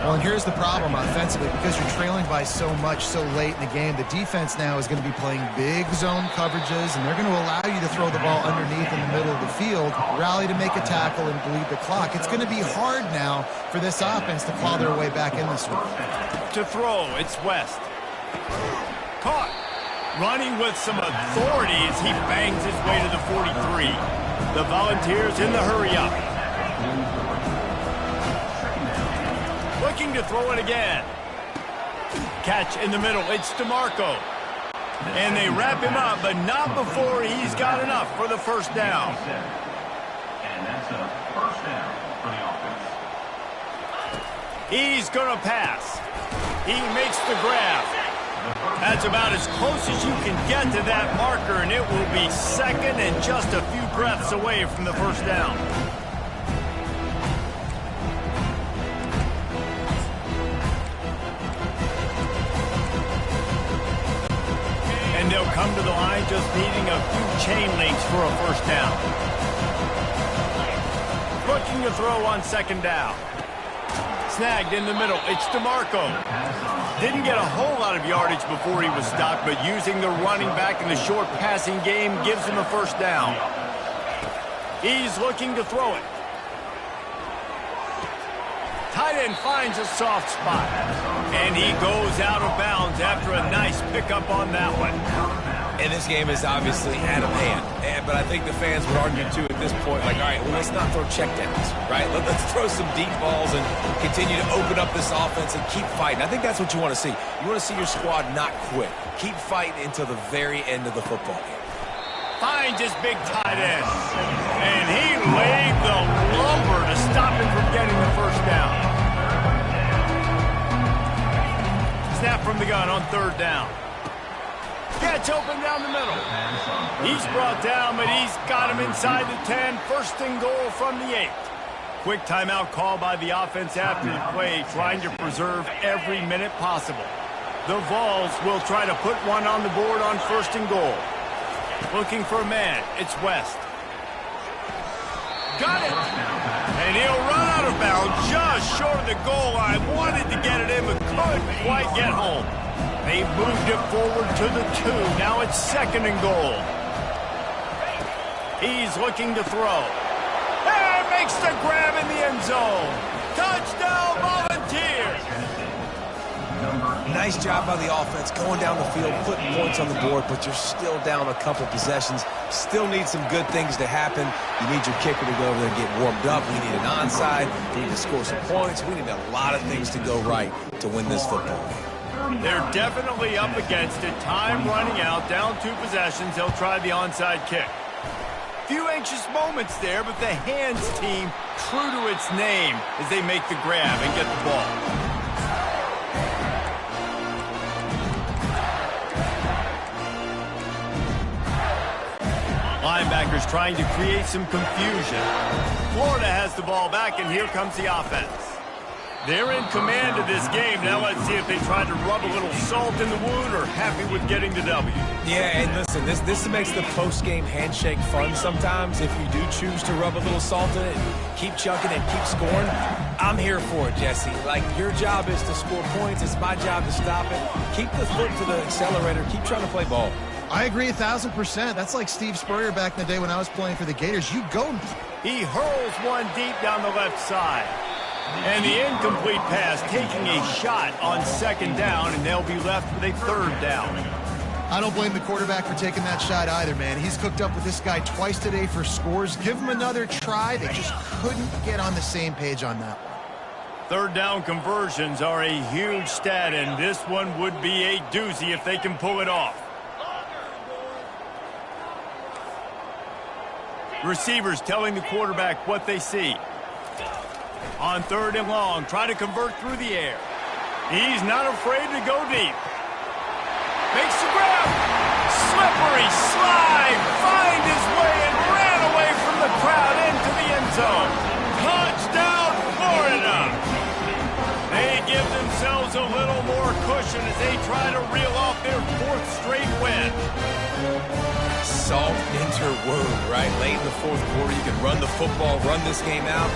Well, and here's the problem offensively. Because you're trailing by so much so late in the game, the defense now is going to be playing big zone coverages, and they're going to allow you to throw the ball underneath in the middle of the field, rally to make a tackle, and bleed the clock. It's going to be hard now for this offense to claw their way back in this one. To throw, it's West. Caught. Running with some authority as he bangs his way to the 43. The Volunteers in the hurry-up. Looking to throw it again. Catch in the middle. It's DeMarco. And they wrap him up, but not before he's got enough for the first down. And that's a first down for the offense. He's going to pass. He makes the grab. That's about as close as you can get to that marker, and it will be second and just a few breaths away from the first down. And they'll come to the line just needing a few chain links for a first down. Looking to throw on second down. Snagged in the middle. It's DeMarco. Didn't get a whole lot of yardage before he was stopped, but using the running back in the short passing game gives him a first down. He's looking to throw it. Tight end finds a soft spot. And he goes out of bounds after a nice pickup on that one. And this game is obviously out of hand. But I think the fans would argue, too, at this point, like, all right, well, let's not throw checkdowns, right? Let's throw some deep balls and continue to open up this offense and keep fighting. I think that's what you want to see. You want to see your squad not quit. Keep fighting until the very end of the football game. Finds his big tight end. And he laid the lumber to stop him from getting the first down. snap from the gun on third down. Catch open down the middle. He's brought down, but he's got him inside the 10. First and goal from the 8. Quick timeout call by the offense after the play, trying to preserve every minute possible. The Vols will try to put one on the board on first and goal. Looking for a man. It's West. Got it. And he'll run out of bounds just short of the goal line. Wanted to get it in, but couldn't quite get home. They've moved it forward to the 2. Now it's second and goal. He's looking to throw. And makes the grab in the end zone. Touchdown, Volunteers. Nice job by the offense going down the field, putting points on the board, but you're still down a couple possessions. Still need some good things to happen. You need your kicker to go over there and get warmed up. We need an onside. We need to score some points. We need a lot of things to go right to win this football game. They're definitely up against it. Time running out, down 2 possessions. They'll try the onside kick. Few anxious moments there, but the hands team true to its name as they make the grab and get the ball. Linebackers trying to create some confusion. Florida has the ball back, and here comes the offense. They're in command of this game. Now let's see if they try to rub a little salt in the wound or happy with getting the W. Yeah, and listen, this makes the post-game handshake fun sometimes. If you do choose to rub a little salt in it, keep chucking and keep scoring, I'm here for it, Jesse. Like, your job is to score points. It's my job to stop it. Keep the foot to the accelerator. Keep trying to play ball. I agree 1,000%. That's like Steve Spurrier back in the day when I was playing for the Gators. You go. He hurls one deep down the left side. And the incomplete pass taking a shot on second down, and they'll be left with a third down. I don't blame the quarterback for taking that shot either, man. He's cooked up with this guy twice today for scores. Give him another try. They just couldn't get on the same page on that one. Third down conversions are a huge stat, and this one would be a doozy if they can pull it off. Receivers telling the quarterback what they see. On third and long, try to convert through the air. He's not afraid to go deep. Makes the grab. Slippery slide. Find his way and ran away from the crowd into the end zone. Touchdown, Florida. They give themselves a little more cushion as they try to reel off their 4th straight win. Salt into wound, right? Late in the 4th quarter, you can run the football, run this game out.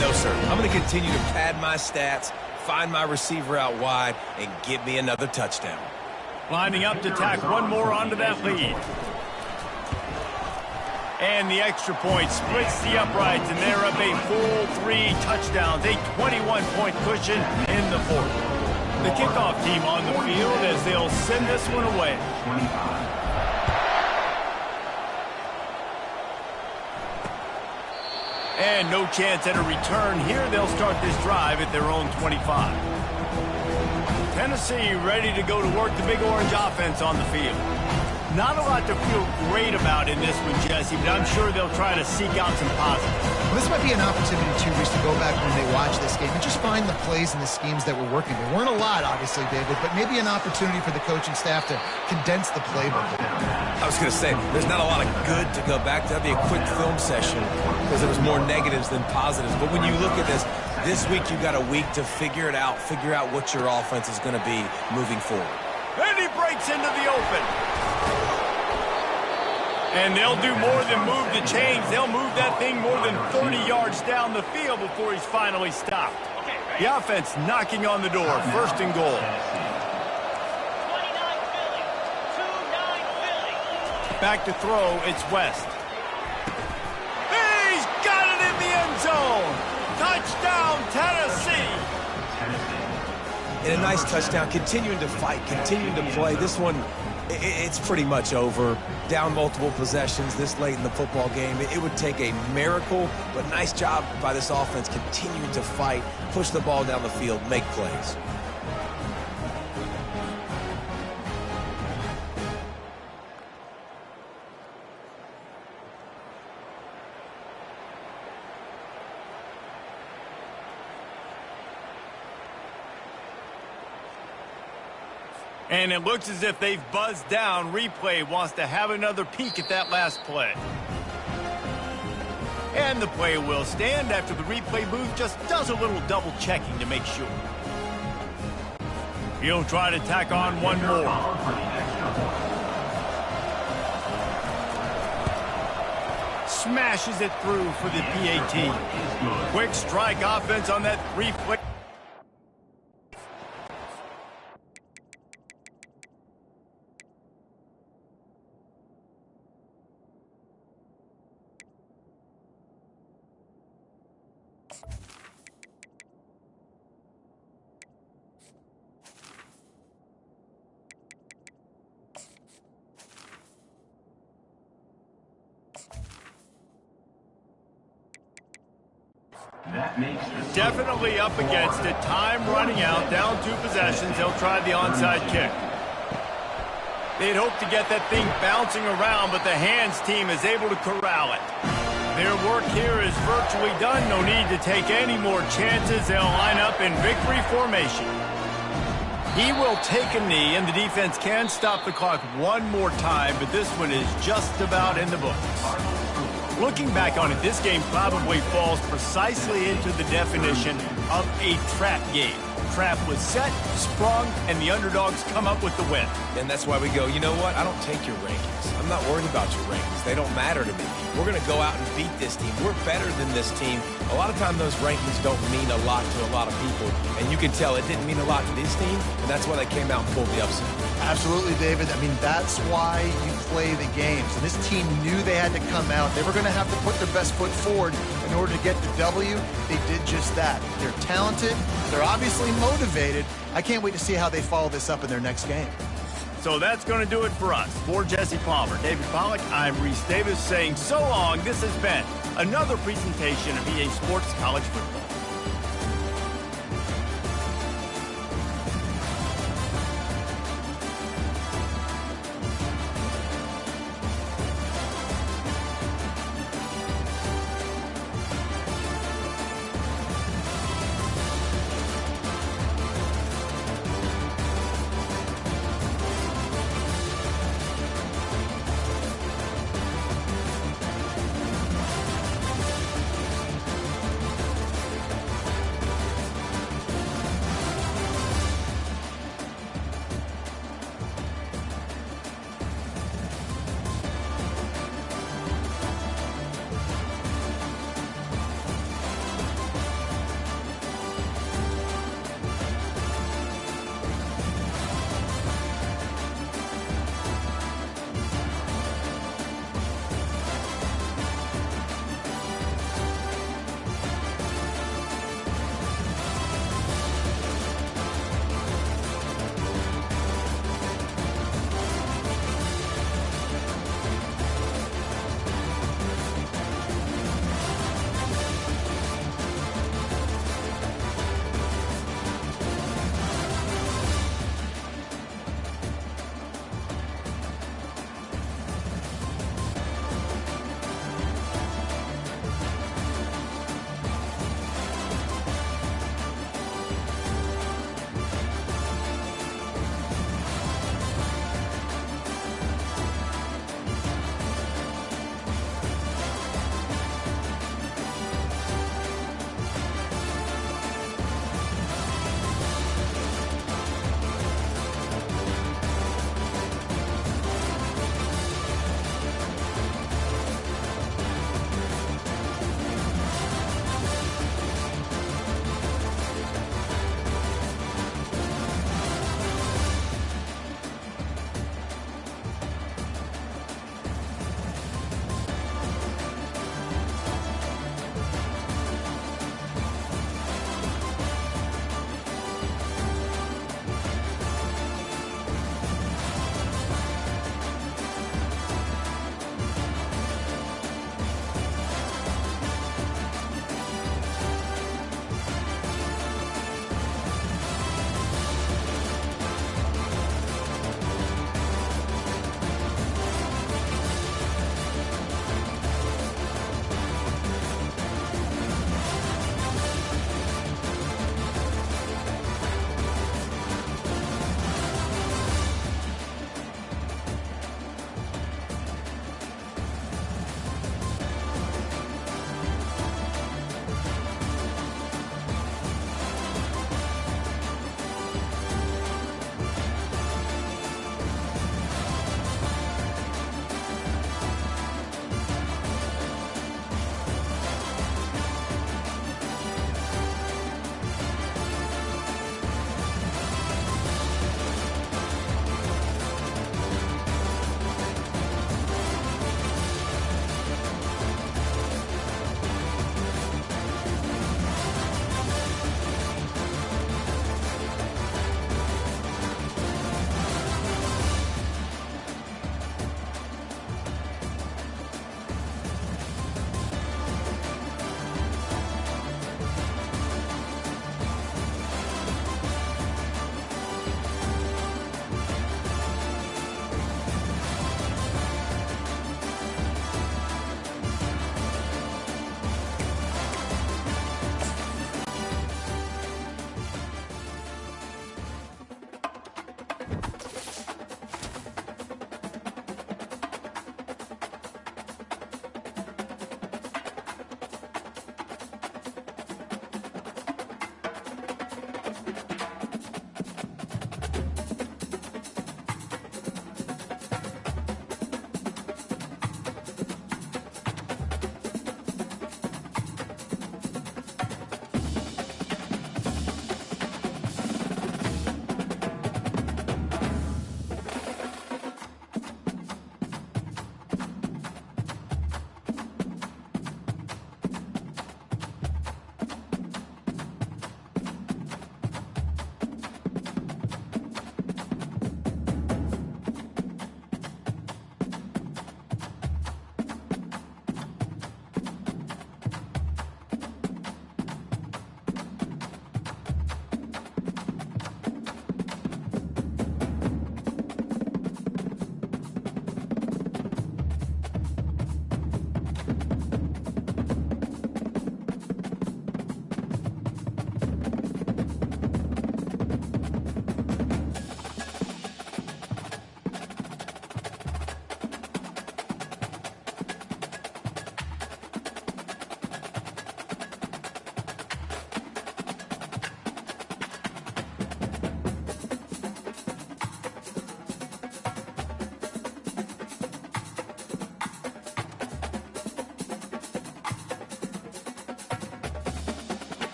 No, sir. I'm going to continue to pad my stats, find my receiver out wide, and get me another touchdown. Lining up to tack one more onto that lead. And the extra point splits the uprights, and they're up a full 3 touchdowns, a 21-point cushion in the 4th. The kickoff team on the field as they'll send this one away. 25. And no chance at a return here. They'll start this drive at their own 25. Tennessee ready to go to work the Big Orange offense on the field. Not a lot to feel great about in this one, Jesse, but I'm sure they'll try to seek out some positives. Well, this might be an opportunity, too, Reese, to go back when they watch this game and just find the plays and the schemes that were working. There weren't a lot, obviously, David, but maybe an opportunity for the coaching staff to condense the playbook. I was going to say, there's not a lot of good to go back to. That'd be a quick film session because there was more negatives than positives. But when you look at this week you got a week to figure it out, figure out what your offense is going to be moving forward. And he breaks into the open. And they'll do more than move the chains. They'll move that thing more than 30 yards down the field before he's finally stopped. The offense knocking on the door. First and goal. Back to throw, it's West. He's got it in the end zone. Touchdown, Tennessee. And a nice touchdown, continuing to fight, continuing to play. This one, it's pretty much over. Down multiple possessions this late in the football game. It would take a miracle, but nice job by this offense continuing to fight, push the ball down the field, make plays. And it looks as if they've buzzed down. Replay wants to have another peek at that last play. And the play will stand after the replay booth just does a little double checking to make sure. He'll try to tack on one more. Smashes it through for the PAT. Quick strike offense on that replay. Definitely up against it. Time running out. Down 2 possessions. They'll try the onside kick. They'd hope to get that thing bouncing around, but the hands team is able to corral it. Their work here is virtually done. No need to take any more chances. They'll line up in victory formation. He will take a knee, and the defense can stop the clock one more time, but this one is just about in the books. Looking back on it, this game probably falls precisely into the definition of a trap game. Trap was set, sprung, and the underdogs come up with the win. And that's why we go, you know what? I don't take your rankings. I'm not worried about your rankings. They don't matter to me. We're going to go out and beat this team. We're better than this team. A lot of times those rankings don't mean a lot to a lot of people. And you can tell it didn't mean a lot to this team, and that's why they came out and pulled the upset. Absolutely, David. I mean, that's why you play the games. And this team knew they had to come out. They were going to have to put their best foot forward in order to get the W. They did just that. They're talented. They're obviously motivated. I can't wait to see how they follow this up in their next game. So that's going to do it for us. For Jesse Palmer, David Pollack, I'm Reese Davis saying so long. This has been another presentation of EA Sports College Football.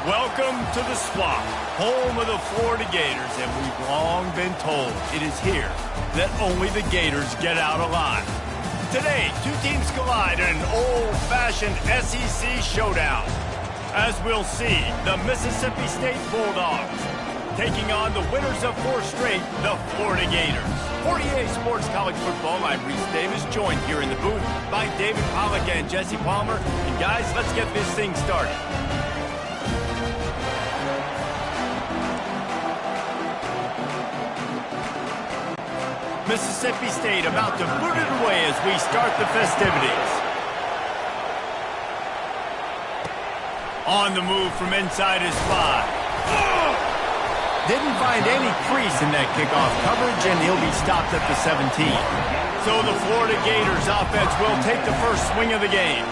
Welcome to the Swamp, home of the Florida Gators, and we've long been told it is here that only the Gators get out alive. Today, two teams collide in an old-fashioned SEC showdown. As we'll see, the Mississippi State Bulldogs taking on the winners of 4 straight, the Florida Gators. For EA Sports College Football, I'm Reese Davis, joined here in the booth by David Pollack and Jesse Palmer. And guys, let's get this thing started. Mississippi State about to boot it away as we start the festivities. On the move from inside his 5. Didn't find any crease in that kickoff coverage, and he'll be stopped at the 17. So the Florida Gators offense will take the first swing of the game.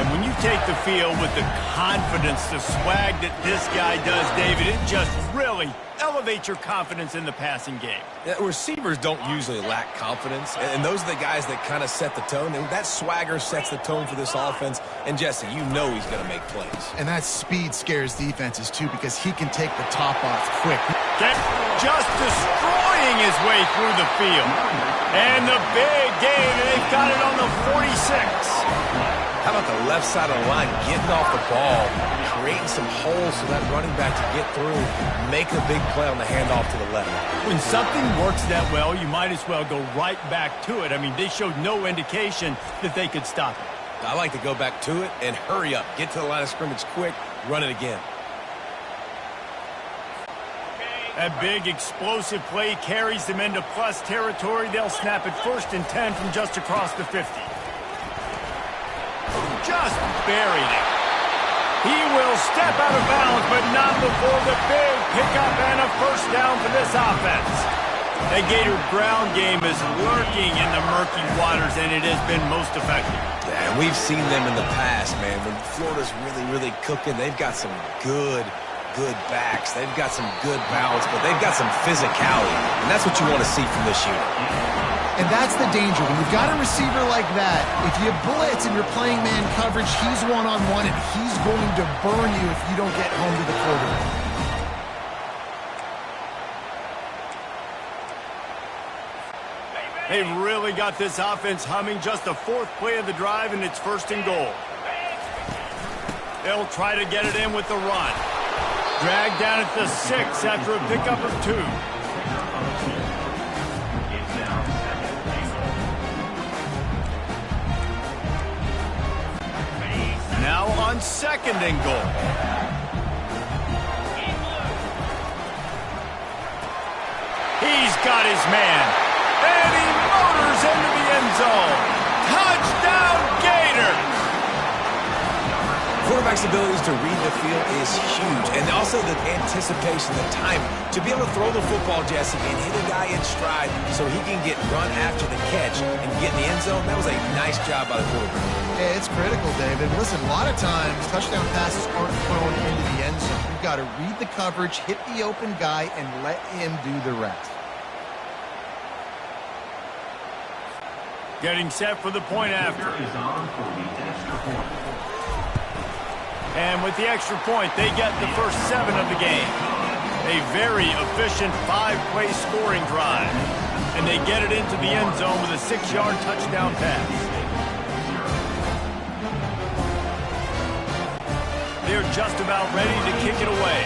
And when you take the field with the confidence, the swag that this guy does, David, it just really elevates your confidence in the passing game. Yeah, receivers don't usually lack confidence, and those are the guys that kind of set the tone. And that swagger sets the tone for this offense. And Jesse, you know he's going to make plays. And that speed scares defenses, too, because he can take the top off quick. Just destroying his way through the field. And the big gain, and they've got it on the 46. How about the left side of the line getting off the ball, creating some holes so that running back can get through, make a big play on the handoff to the left. When something works that well, you might as well go right back to it. I mean, they showed no indication that they could stop it. I like to go back to it and hurry up. Get to the line of scrimmage quick, run it again. That big explosive play carries them into plus territory. They'll snap it 1st and 10 from just across the 50. Just buried it. He will step out of bounds, but not before the big pickup and a first down for this offense. The Gator ground game is lurking in the murky waters, and it has been most effective. Yeah, and we've seen them in the past, man. When Florida's really cooking, they've got some good backs. They've got some good balance, but they've got some physicality, and that's what you want to see from this unit. And that's the danger. When you've got a receiver like that, if you blitz and you're playing man coverage, he's one-on-one, and he's going to burn you if you don't get home to the quarterback. They've really got this offense humming. Just the 4th play of the drive, and it's 1st and goal. They'll try to get it in with the run. Dragged down at the 6 after a pickup of 2. Now on 2nd and goal. He's got his man. And he motors into the end zone. Touchdown, Gators! Quarterback's abilities to read the field is huge, and also the anticipation, the time to be able to throw the football, Jesse, and hit a guy in stride so he can get run after the catch and get in the end zone. That was a nice job by the quarterback. Yeah, it's critical, David. Listen, a lot of times touchdown passes aren't thrown into the end zone. You've got to read the coverage, hit the open guy, and let him do the rest. Getting set for the point after. And with the extra point, they get the first 7 of the game. A very efficient 5-play scoring drive. And they get it into the end zone with a 6-yard touchdown pass. They're just about ready to kick it away.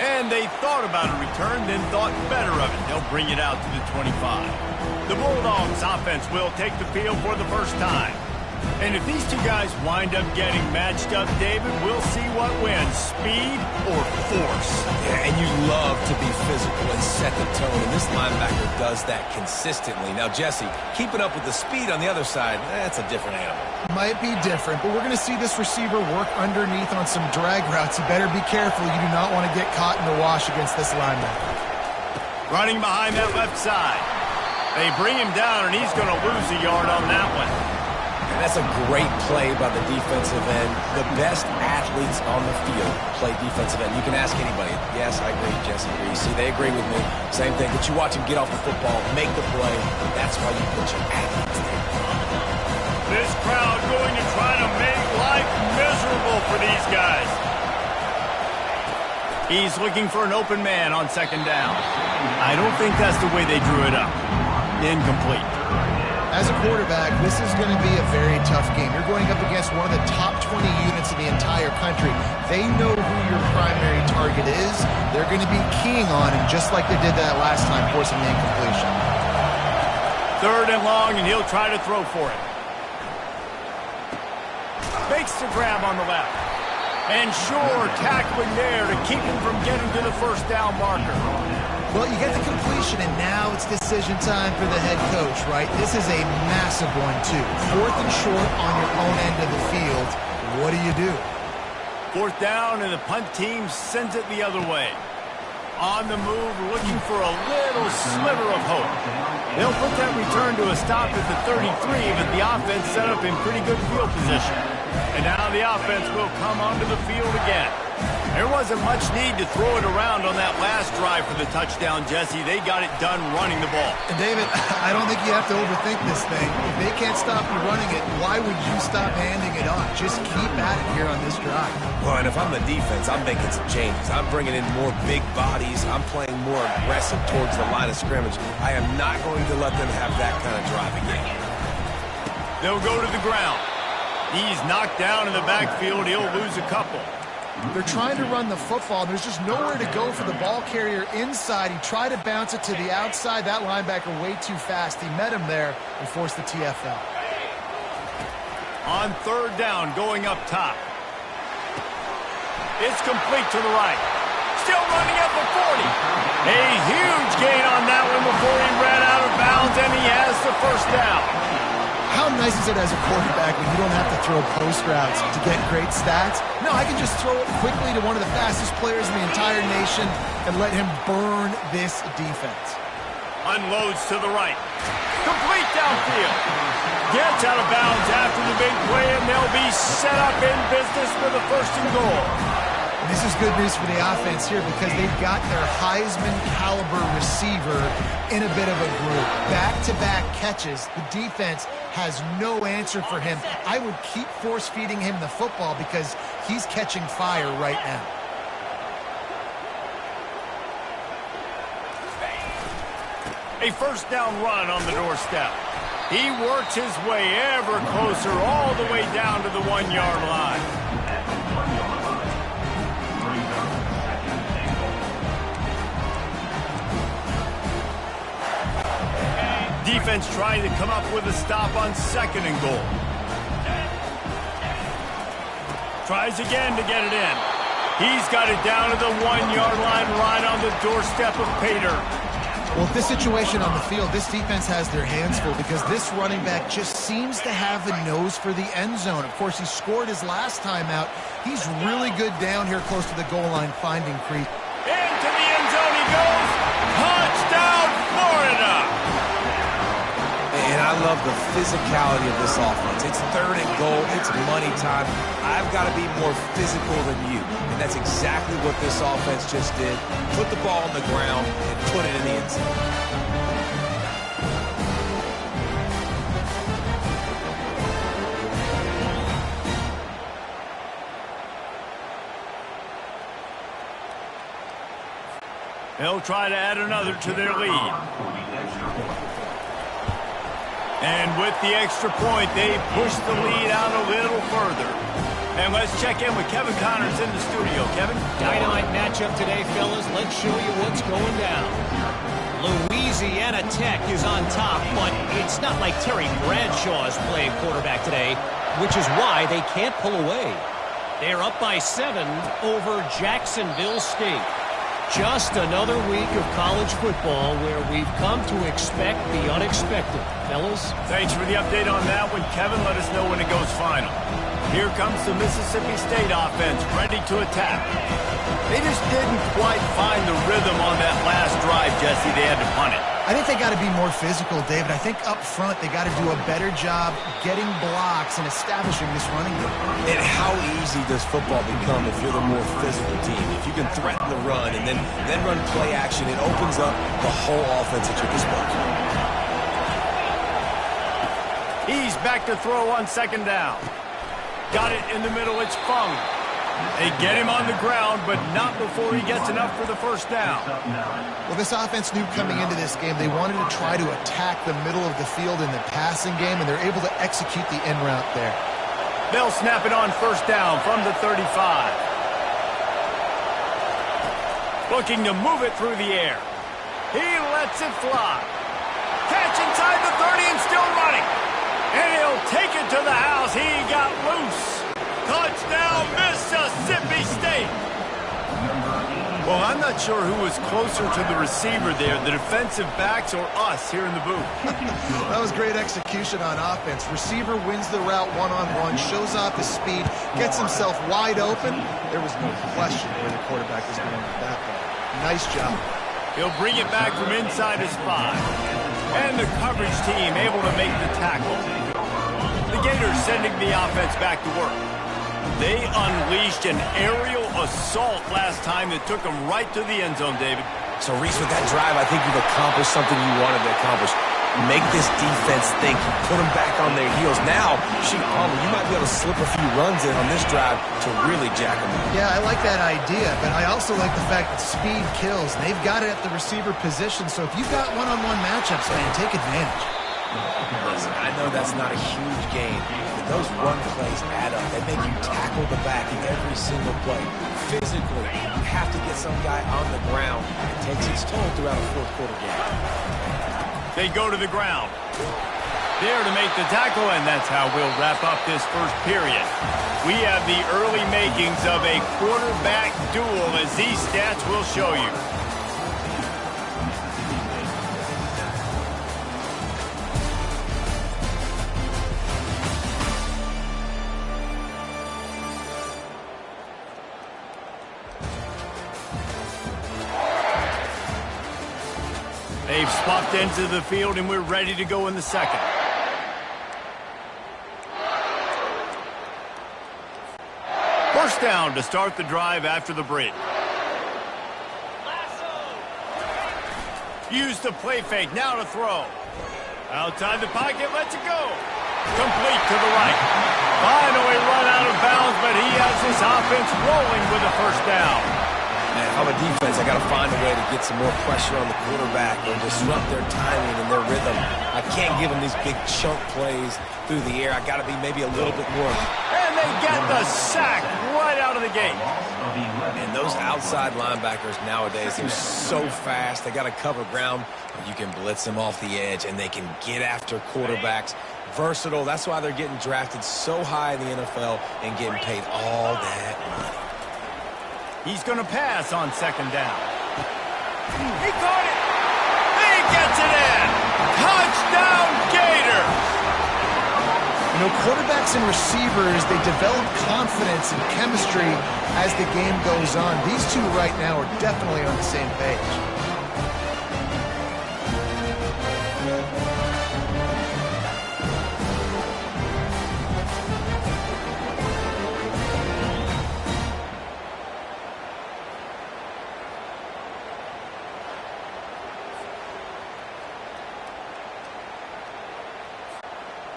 And they thought about a return, then thought better of it. They'll bring it out to the 25. The Bulldogs offense will take the field for the first time. And if these two guys wind up getting matched up, David, we'll see what wins, speed or force. Yeah, and you love to be physical and set the tone, and this linebacker does that consistently. Now, Jesse, keeping up with the speed on the other side, that's a different animal. Might be different, but we're going to see this receiver work underneath on some drag routes. You better be careful. You do not want to get caught in the wash against this linebacker. Running behind that left side. They bring him down, and he's going to lose a yard on that one. That's a great play by the defensive end. The best athletes on the field play defensive end. You can ask anybody. Yes, I agree. Jesse agrees. See, they agree with me. Same thing. But you watch him get off the football, make the play. That's why you put your athletes there. This crowd going to try to make life miserable for these guys. He's looking for an open man on second down. I don't think that's the way they drew it up. Incomplete. As a quarterback, this is going to be a very tough game. You're going up against one of the top 20 units in the entire country. They know who your primary target is. They're going to be keying on him just like they did that last time, forcing the incompletion. 3rd and long, and he'll try to throw for it. Makes the grab on the left. And sure, tackling there to keep him from getting to the first down marker. Well, you get the completion, and now it's decision time for the head coach, right? This is a massive one, too. 4th and short on your own end of the field. What do you do? 4th down, and the punt team sends it the other way. On the move, looking for a little sliver of hope. They'll put that return to a stop at the 33, but the offense set up in pretty good field position. And now the offense will come onto the field again. There wasn't much need to throw it around on that last drive for the touchdown, Jesse. They got it done running the ball. And David, I don't think you have to overthink this thing. If they can't stop you running it, why would you stop handing it off? Just keep at it here on this drive. Well, and if I'm the defense, I'm making some changes. I'm bringing in more big bodies. I'm playing more aggressive towards the line of scrimmage. I am not going to let them have that kind of drive again. They'll go to the ground. He's knocked down in the backfield. He'll lose a couple. They're trying to run the football. There's just nowhere to go for the ball carrier inside. He tried to bounce it to the outside. That linebacker way too fast. He met him there and forced the TFL. On 3rd down, going up top. It's complete to the right. Still running at the 40. A huge gain on that one before he ran out of bounds, and he has the first down. How nice is it as a quarterback when you don't have to throw post routes to get great stats? No, I can just throw it quickly to one of the fastest players in the entire nation and let him burn this defense. Unloads to the right. Complete downfield. Gets out of bounds after the big play, and they'll be set up in business for the 1st and goal. This is good news for the offense here because they've got their Heisman-caliber receiver in a bit of a group. Back-to-back catches. The defense has no answer for him. I would keep force-feeding him the football because he's catching fire right now. A 1st down run on the doorstep. He works his way ever closer all the way down to the 1-yard line. Defense trying to come up with a stop on 2nd and goal. Tries again to get it in. He's got it down to the 1-yard line right on the doorstep of Pater. Well, with this situation on the field, this defense has their hands full because this running back just seems to have a nose for the end zone. Of course, he scored his last time out. He's really good down here close to the goal line, finding creep. Into the end zone he goes. Touchdown, Florida! And I love the physicality of this offense. It's 3rd and goal. It's money time. I've got to be more physical than you. And that's exactly what this offense just did. Put the ball on the ground and put it in the end zone. They'll try to add another to their lead. And with the extra point, they push the lead out a little further. And let's check in with Kevin Connors in the studio. Kevin? Dynamite matchup today, fellas. Let's show you what's going down. Louisiana Tech is on top, but it's not like Terry Bradshaw is playing quarterback today, which is why they can't pull away. They're up by 7 over Jacksonville State. Just another week of college football where we've come to expect the unexpected. Fellas? Thanks for the update on that one, Kevin. Let us know when it goes final. Here comes the Mississippi State offense, ready to attack. They just didn't quite find the rhythm on that last drive, Jesse. They had to punt it. I think they got to be more physical, David. I think up front they got to do a better job getting blocks and establishing this running game. And how easy does football become if you're the more physical team? If you can threaten the run and then run play action, it opens up the whole offense at your disposal. He's back to throw on second down. Got it in the middle. It's Fung. They get him on the ground, but not before he gets enough for the first down. Well, this offense knew coming into this game they wanted to try to attack the middle of the field in the passing game, and they're able to execute the en route there. They'll snap it on first down from the 35. Looking to move it through the air. He lets it fly. Catch inside the 30 and still running. And he'll take it to the house. He got loose. Touchdown, Mississippi State. Well, I'm not sure who was closer to the receiver there, the defensive backs or us here in the booth. That was great execution on offense. Receiver wins the route one-on-one, shows off his speed, gets himself wide open. There was no question where the quarterback was going with that ball. Nice job. He'll bring it back from inside his 5. And the coverage team able to make the tackle. The Gators sending the offense back to work. They unleashed an aerial assault last time that took them right to the end zone, David. So, Reese, with that drive, I think you've accomplished something you wanted to accomplish. Make this defense think. Put them back on their heels. Now, you might be able to slip a few runs in on this drive to really jack them up. Yeah, I like that idea, but I also like the fact that speed kills. And they've got it at the receiver position, so if you've got one-on-one matchups, man, take advantage. Listen, I know that's not a huge game, but those run plays add up. They make you tackle the back in every single play. Physically, you have to get some guy on the ground. It takes its toll throughout a fourth-quarter game. They go to the ground. There to make the tackle, and that's how we'll wrap up this first period. We have the early makings of a quarterback duel, as these stats will show you. They've swapped ends of the field, and we're ready to go in the second. First down to start the drive after the break. Use the play fake, now to throw. Outside the pocket, lets it go. Complete to the right. Finally run out of bounds, but he has his offense rolling with a first down. Man, if I'm a defense, I got to find a way to get some more pressure on the quarterback or disrupt their timing and their rhythm. I can't give them these big chunk plays through the air. I got to be maybe a little bit more. And they get the sack right out of the gate. And those outside linebackers nowadays, they're so fast. They got to cover ground. You can blitz them off the edge, and they can get after quarterbacks. Versatile. That's why they're getting drafted so high in the NFL and getting paid all that money. He's going to pass on second down. He caught it. He gets it in. Touchdown, Gators. You know, quarterbacks and receivers, they develop confidence and chemistry as the game goes on. These two right now are definitely on the same page.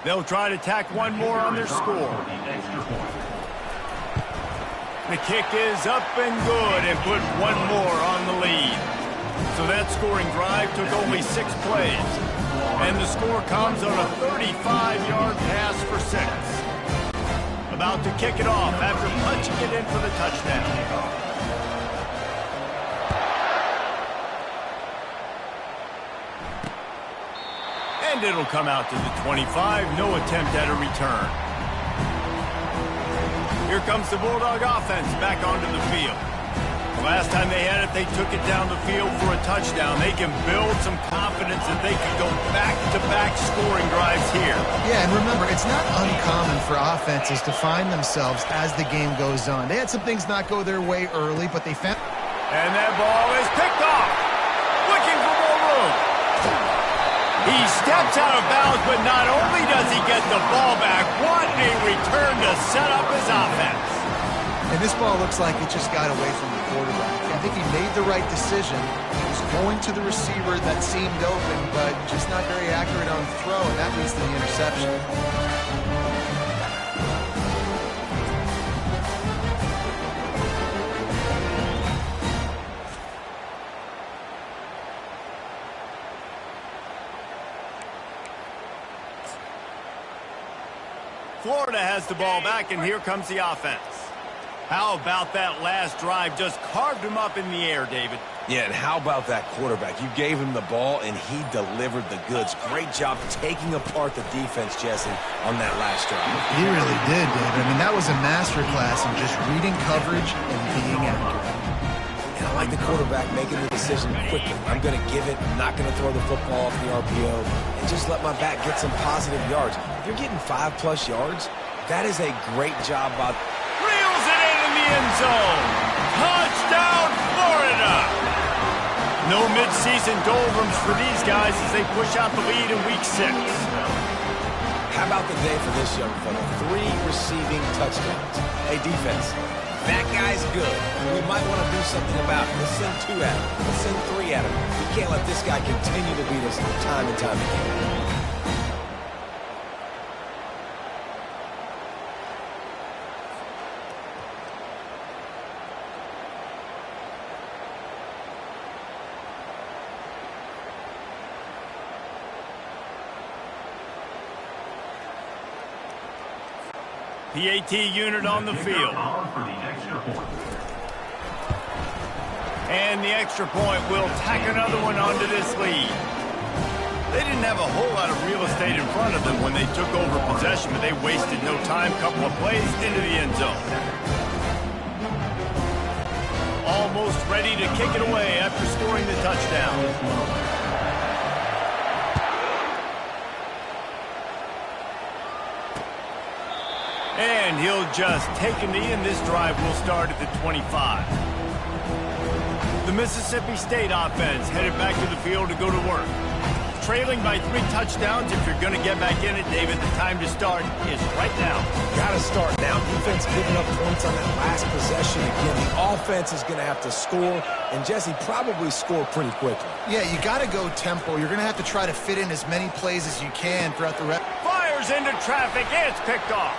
They'll try to tack one more on their score. The kick is up and good and put one more on the lead. So that scoring drive took only 6 plays. And the score comes on a 35-yard pass for 6. About to kick it off after punching it in for the touchdown. And it'll come out to the 25. No attempt at a return. Here comes the Bulldog offense back onto the field. The last time they had it, they took it down the field for a touchdown. They can build some confidence confidence that they can go back-to-back scoring drives here. Yeah, and remember, it's not uncommon for offenses to find themselves as the game goes on. They had some things not go their way early, but they found... And that ball is picked off. Looking for more room. He steps out of bounds, but not only does he get the ball back, what a return to set up his offense. And this ball looks like it just got away from the quarterback. I think he made the right decision. He was going to the receiver that seemed open, but just not very accurate on the throw, and that leads to the interception. Florida has the ball back, and here comes the offense. How about that last drive? Just carved him up in the air, David. Yeah, and how about that quarterback? You gave him the ball, and he delivered the goods. Great job taking apart the defense, Jesse, on that last drive. He really did, David. I mean, that was a masterclass in just reading coverage and being accurate. And I like the quarterback making the decision quickly. I'm going to give it, I'm not going to throw the football off the RPO, and just let my back get some positive yards. If you're getting 5+ yards, that is a great job by... Reels it in the end zone. Touchdown, Florida. No midseason doldrums for these guys as they push out the lead in Week 6. How about the day for this young fella? 3 receiving touchdowns. Hey, defense, that guy's good. We might want to do something about it. Let's send 2 at him. Let's send 3 at him. We can't let this guy continue to beat us time and time again. PAT unit on the field. And the extra point will tack another one onto this lead. They didn't have a whole lot of real estate in front of them when they took over possession, but they wasted no time. Couple of plays into the end zone. Almost ready to kick it away after scoring the touchdown. And he'll just take a knee, and this drive will start at the 25. The Mississippi State offense headed back to the field to go to work. Trailing by 3 touchdowns. If you're going to get back in it, David, the time to start is right now. Got to start now. Defense giving up points on that last possession. Again, the offense is going to have to score, and Jesse probably score pretty quickly. Yeah, you got to go tempo. You're going to have to try to fit in as many plays as you can throughout the rest. Fires into traffic. It's picked off.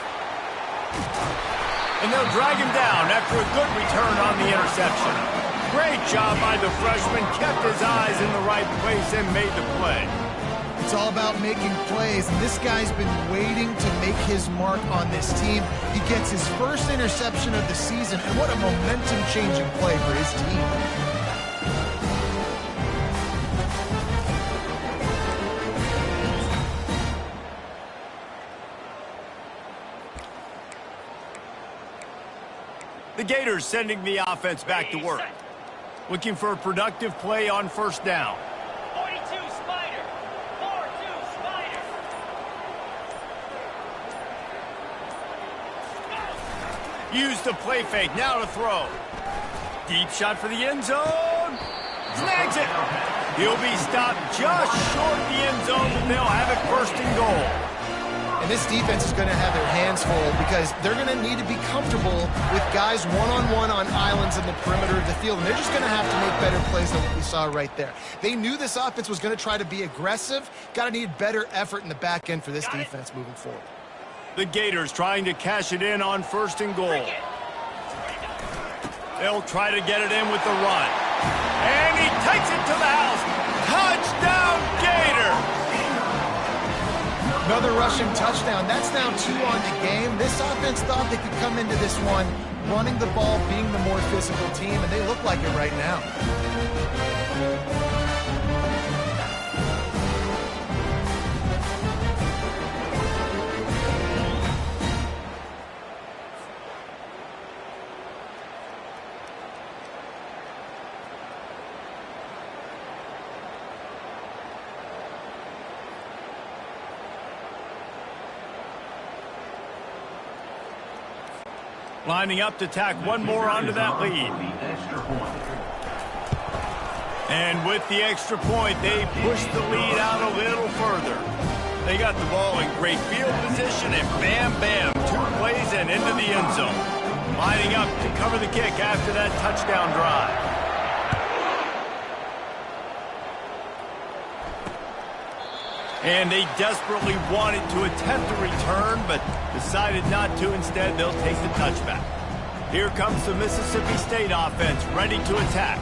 And they'll drag him down after a good return on the interception. Great job by the freshman. Kept his eyes in the right place and made the play. It's all about making plays, and this guy's been waiting to make his mark on this team. He gets his first interception of the season, and what a momentum-changing play for his team. The Gators sending the offense back to work. Looking for a productive play on first down. 42 Spider. 4-2 Spider. Use the play fake. Now to throw. Deep shot for the end zone. Snags it. He'll be stopped just short of the end zone, and they'll have it first and goal. And this defense is going to have their hands full because they're going to need to be comfortable with guys one-on-one on islands in the perimeter of the field. And they're just going to have to make better plays than what we saw right there. They knew this offense was going to try to be aggressive. Got to need better effort in the back end for this defense moving forward. The Gators trying to cash it in on first and goal. They'll try to get it in with the run. And he takes it to the house. Touchdown, Gators! Another rushing touchdown. That's now 2 on the game. This offense thought they could come into this one running the ball, being the more physical team, and they look like it right now. Lining up to tack one more onto that lead. And with the extra point, they push the lead out a little further. They got the ball in great field position, and bam, bam, 2 plays and into the end zone. Lining up to cover the kick after that touchdown drive. And they desperately wanted to attempt a return, but decided not to. Instead, they'll take the touchback. Here comes the Mississippi State offense, ready to attack.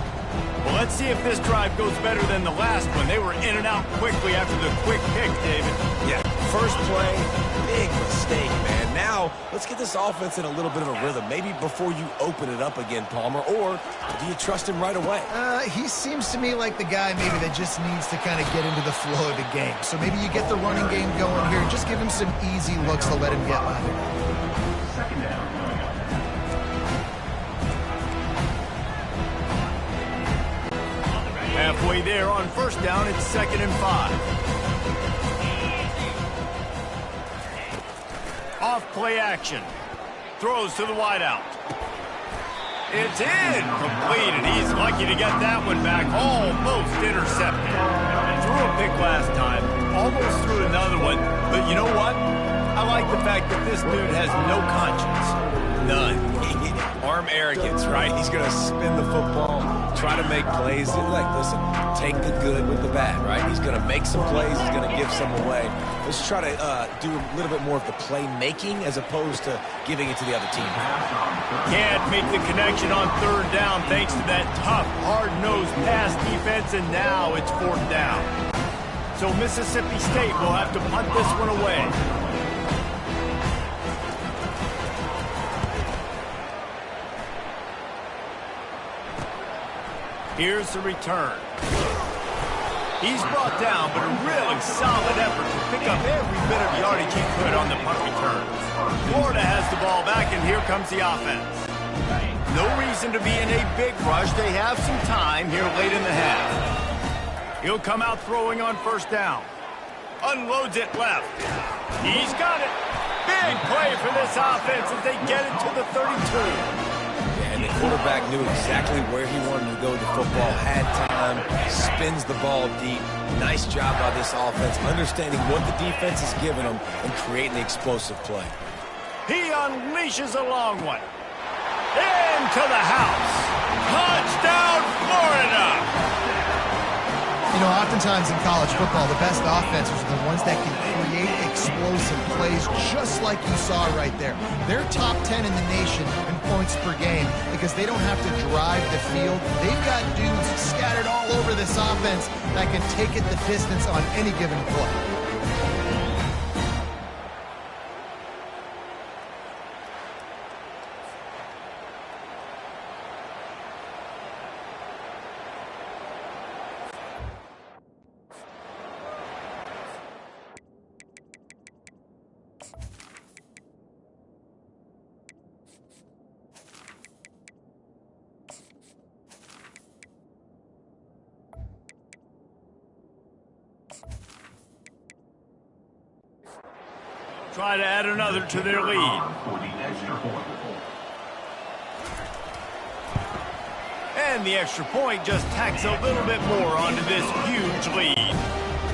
Well, let's see if this drive goes better than the last one. They were in and out quickly after the quick pick, David. Yeah, first play, big mistake, man. Now, let's get this offense in a little bit of a rhythm. Maybe before you open it up again, Palmer, or do you trust him right away? He seems to me like the guy maybe that just needs to kind of get into the flow of the game. So maybe you get the running game going here. Just give him some easy looks to let him get by. Second down. Halfway there on first down, it's 2nd and 5. Off play action. Throws to the wideout. It's in. Completed. He's lucky to get that one back. Almost intercepted. Threw a pick last time. Almost threw another one. But you know what? I like the fact that this dude has no conscience. None. Arm arrogance, right? He's going to spin the football, try to make plays. Like, listen, take the good with the bad, right? He's going to make some plays. He's going to give some away. Let's try to do a little bit more of the playmaking as opposed to giving it to the other team. Can't make the connection on 3rd down thanks to that tough, hard-nosed pass defense, and now it's 4th down. So Mississippi State will have to punt this one away. Here's the return. He's brought down, but a really solid effort to pick up every bit of yardage he could on the punt return. Florida has the ball back, and here comes the offense. No reason to be in a big rush. They have some time here late in the half. He'll come out throwing on 1st down. Unloads it left. He's got it. Big play for this offense as they get it to the 32. And the quarterback knew exactly where he wanted to go with the football, had time, spins the ball deep. Nice job by this offense, understanding what the defense is giving them and creating the explosive play. He unleashes a long one. Into the house. Touchdown, Florida! You know, oftentimes in college football, the best offenses are the ones that can create explosive plays just like you saw right there. They're top 10 in the nation in points per game because they don't have to drive the field. They've got dudes scattered all over this offense that can take it the distance on any given play. Try to add another to their lead. For the extra point. And the extra point just tacks a little bit more onto this huge lead.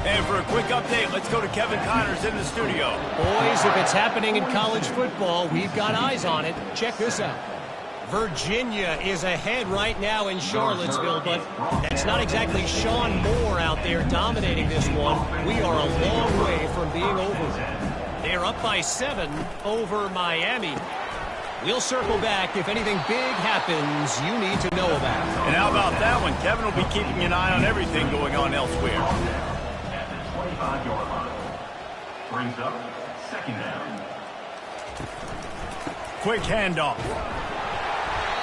And for a quick update, let's go to Kevin Connors in the studio. Boys, if it's happening in college football, we've got eyes on it. Check this out. Virginia is ahead right now in Charlottesville, but that's not exactly Sean Moore out there dominating this one. We are a long way from being over. They're up by 7 over Miami. We'll circle back if anything big happens you need to know about. And how about that one? Kevin will be keeping an eye on everything going on elsewhere. At the 25-yard line. Brings up 2nd down. Quick handoff.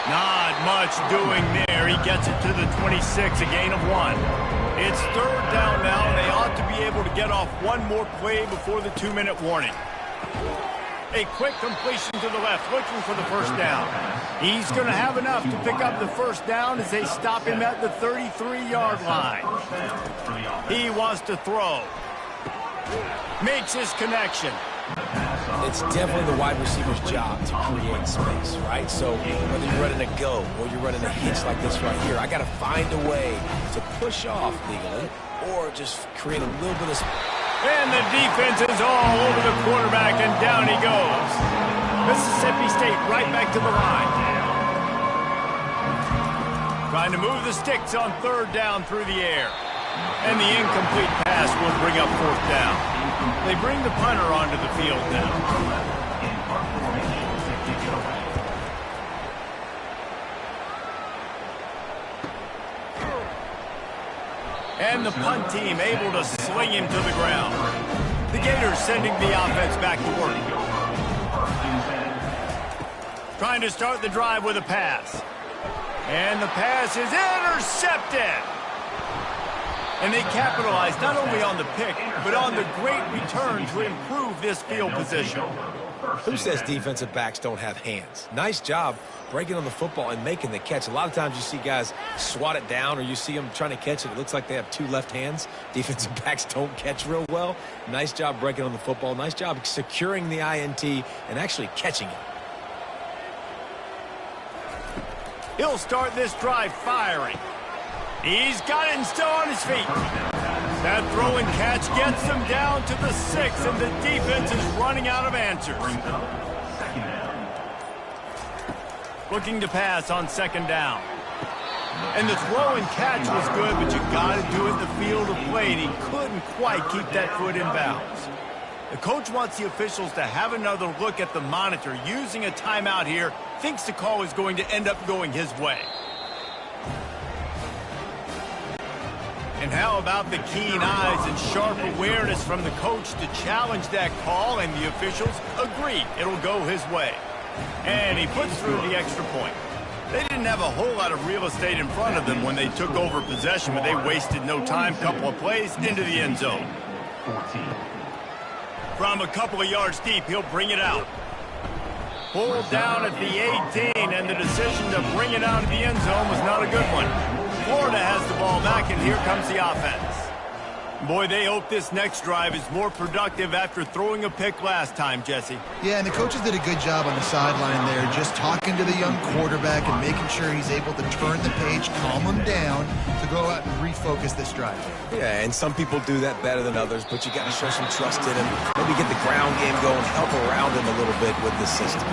Not much doing there. He gets it to the 26, a gain of 1. It's 3rd down now, and they ought to be able to get off one more play before the 2-minute warning. A quick completion to the left, looking for the 1st down. He's going to have enough to pick up the 1st down as they stop him at the 33-yard line. He wants to throw. Makes his connection. It's definitely the wide receiver's job to create space, right? So whether you're running a go or you're running a hitch like this right here, I got to find a way to push off legally or just create a little bit of space. And the defense is all over the quarterback, and down he goes. Mississippi State right back to the line. Trying to move the sticks on third down through the air. And the incomplete pass will bring up fourth down. They bring the punter onto the field now. And the punt team able to sling him to the ground. The Gators sending the offense back to work. Trying to start the drive with a pass. And the pass is intercepted. And they capitalized not only on the pick, but on the great return to improve this field position. Who says defensive backs don't have hands? Nice job breaking on the football and making the catch. A lot of times you see guys swat it down or you see them trying to catch it. It looks like they have two left hands. Defensive backs don't catch real well. Nice job breaking on the football. Nice job securing the INT and actually catching it. He'll start this drive firing. He's got it and still on his feet. That throw and catch gets them down to the 6, and the defense is running out of answers. Looking to pass on second down. And the throw and catch was good, but you got to do it in the field of play, and he couldn't quite keep that foot in bounds. The coach wants the officials to have another look at the monitor. Using a timeout here, thinks the call is going to end up going his way. And how about the keen eyes and sharp awareness from the coach to challenge that call, and the officials agree it'll go his way. And he puts through the extra point. They didn't have a whole lot of real estate in front of them when they took over possession, but they wasted no time. Couple of plays into the end zone. From a couple of yards deep, he'll bring it out. Pulled down at the 18, and the decision to bring it out of the end zone was not a good one. Florida has the ball back, and here comes the offense. Boy, they hope this next drive is more productive after throwing a pick last time, Jesse. Yeah, and the coaches did a good job on the sideline there, just talking to the young quarterback and making sure he's able to turn the page, calm him down, to go out and refocus this drive. Yeah, and some people do that better than others, but you got to show some trust in him. Maybe get the ground game going, help around him a little bit with the system.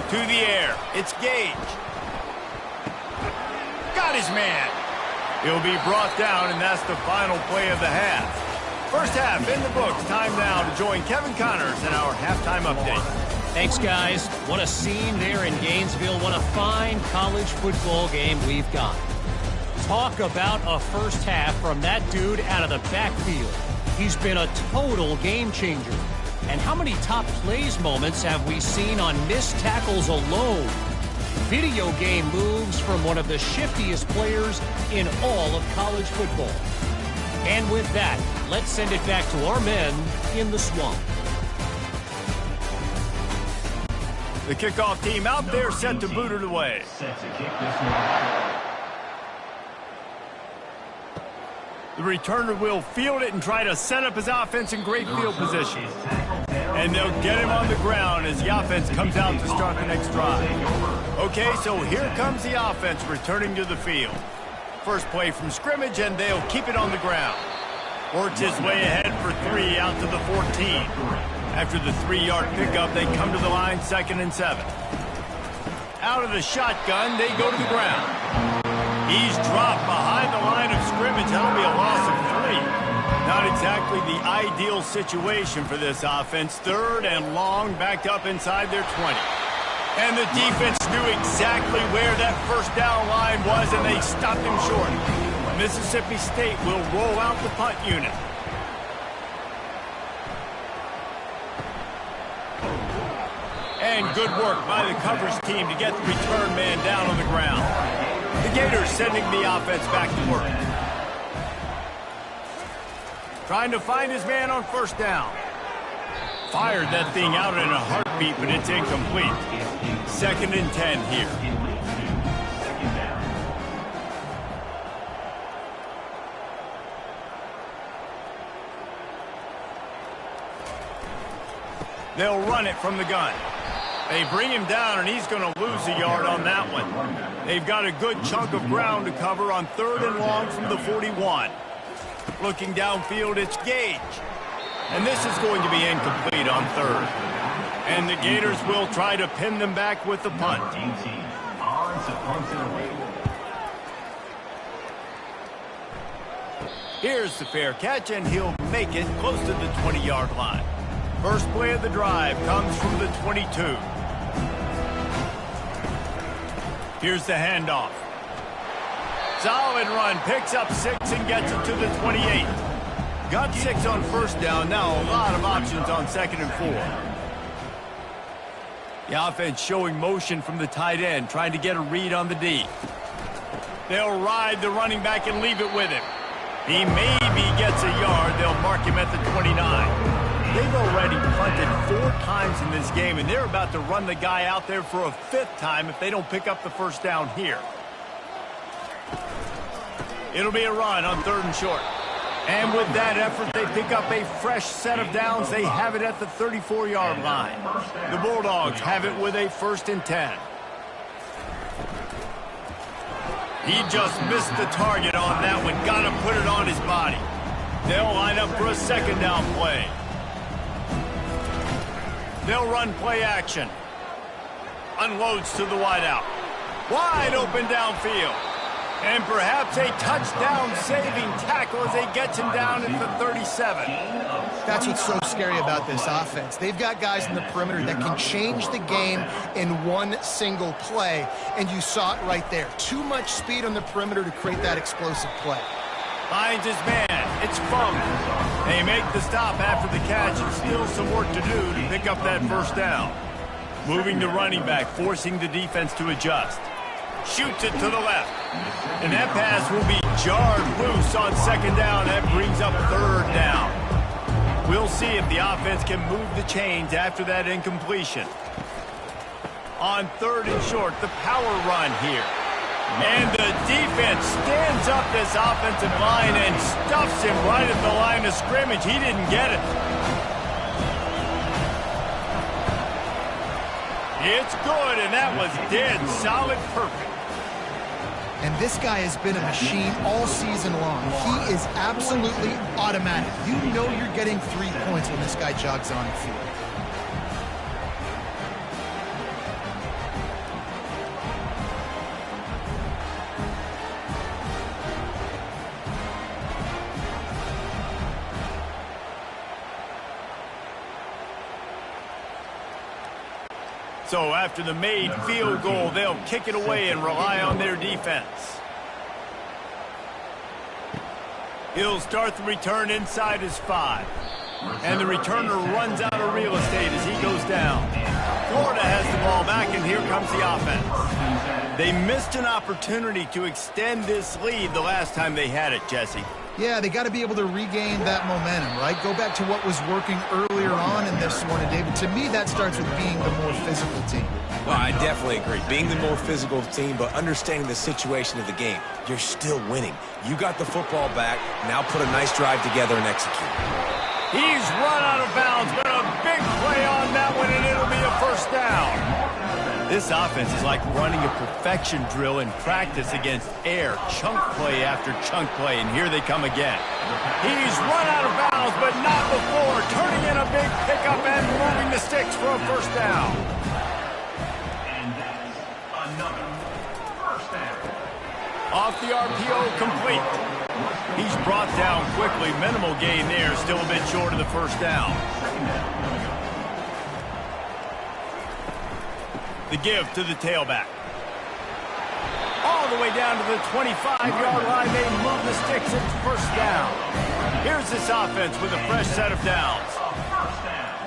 To the air, it's Gage. Got his man. He'll be brought down, and that's the final play of the half. First half in the books. Time now to join Kevin Connors in our halftime update. Thanks, guys. What a scene there in Gainesville. What a fine college football game we've got. Talk about a first half from that dude out of the backfield. He's been a total game changer. And how many top plays moments have we seen on missed tackles alone? Video game moves from one of the shiftiest players in all of college football. And with that, let's send it back to our men in the swamp. The kickoff team out there set to boot it away. The returner will field it and try to set up his offense in great field position. And they'll get him on the ground as the offense comes out to start the next drive. Okay, so here comes the offense returning to the field. First play from scrimmage, and they'll keep it on the ground. Works his way ahead for 3 out to the 14. After the 3-yard pickup, they come to the line 2nd and 7. Out of the shotgun, they go to the ground. He's dropped behind the line of scrimmage. That'll be a loss of 3. Not exactly the ideal situation for this offense. 3rd and long, backed up inside their 20. And the defense knew exactly where that first down line was, and they stopped him short. Mississippi State will roll out the punt unit. And good work by the coverage team to get the return man down on the ground. The Gators sending the offense back to work. Trying to find his man on first down. Fired that thing out in a heartbeat, but it's incomplete. 2nd and 10 here. They'll run it from the gun. They bring him down, and he's going to lose a yard on that one. They've got a good chunk of ground to cover on 3rd and long from the 41. Looking downfield, it's Gage. And this is going to be incomplete on 3rd. And the Gators will try to pin them back with the punt. Here's the fair catch, and he'll make it close to the 20-yard line. First play of the drive comes from the 22. Here's the handoff. Solid run, picks up 6 and gets it to the 28. Got 6 on first down, now a lot of options on 2nd and 4. The offense showing motion from the tight end, trying to get a read on the D. They'll ride the running back and leave it with him. He maybe gets a yard. They'll mark him at the 29. They've already punted 4 times in this game, and they're about to run the guy out there for a 5th time if they don't pick up the first down here. It'll be a run on 3rd and short. And with that effort, they pick up a fresh set of downs. They have it at the 34-yard line. The Bulldogs have it with a 1st and 10. He just missed the target on that one. Got to put it on his body. They'll line up for a 2nd down play. They'll run play action. Unloads to the wideout. Wide open downfield. And perhaps a touchdown-saving tackle as they get him down at the 37. That's what's so scary about this offense. They've got guys in the perimeter that can change the game in one single play, and you saw it right there. Too much speed on the perimeter to create that explosive play. Finds his man. It's Funk. They make the stop after the catch, and still some work to do to pick up that first down. Moving the running back, forcing the defense to adjust. Shoots it to the left. And that pass will be jarred loose on 2nd down. That brings up 3rd down. We'll see if the offense can move the chains after that incompletion. On 3rd and short, the power run here. And the defense stands up this offensive line and stuffs him right at the line of scrimmage. He didn't get it. It's good, and that was dead solid perfect. And this guy has been a machine all season long. He is absolutely automatic. You know you're getting 3 points when this guy jogs on the field. So after the made field goal, they'll kick it away and rely on their defense. He'll start the return inside his 5. And the returner runs out of real estate as he goes down. Florida has the ball back, and here comes the offense. They missed an opportunity to extend this lead the last time they had it, Jesse. Yeah, they got to be able to regain that momentum, right? Go back to what was working earlier on in this one, and David, to me, that starts with being the more physical team. Well, I definitely agree. Being the more physical team, but understanding the situation of the game. You're still winning. You got the football back. Now put a nice drive together and execute. He's run out of bounds, but a big play on that one, and it'll be a 1st down. This offense is like running a perfection drill in practice against air. Chunk play after chunk play, and here they come again. He's run out of bounds, but not before. Turning in a big pickup and moving the sticks for a 1st down. And that's another 1st down. Off the RPO, complete. He's brought down quickly. Minimal gain there, still a bit short of the 1st down. The give to the tailback. All the way down to the 25-yard line. They move the sticks. It's 1st down. Here's this offense with a fresh set of downs.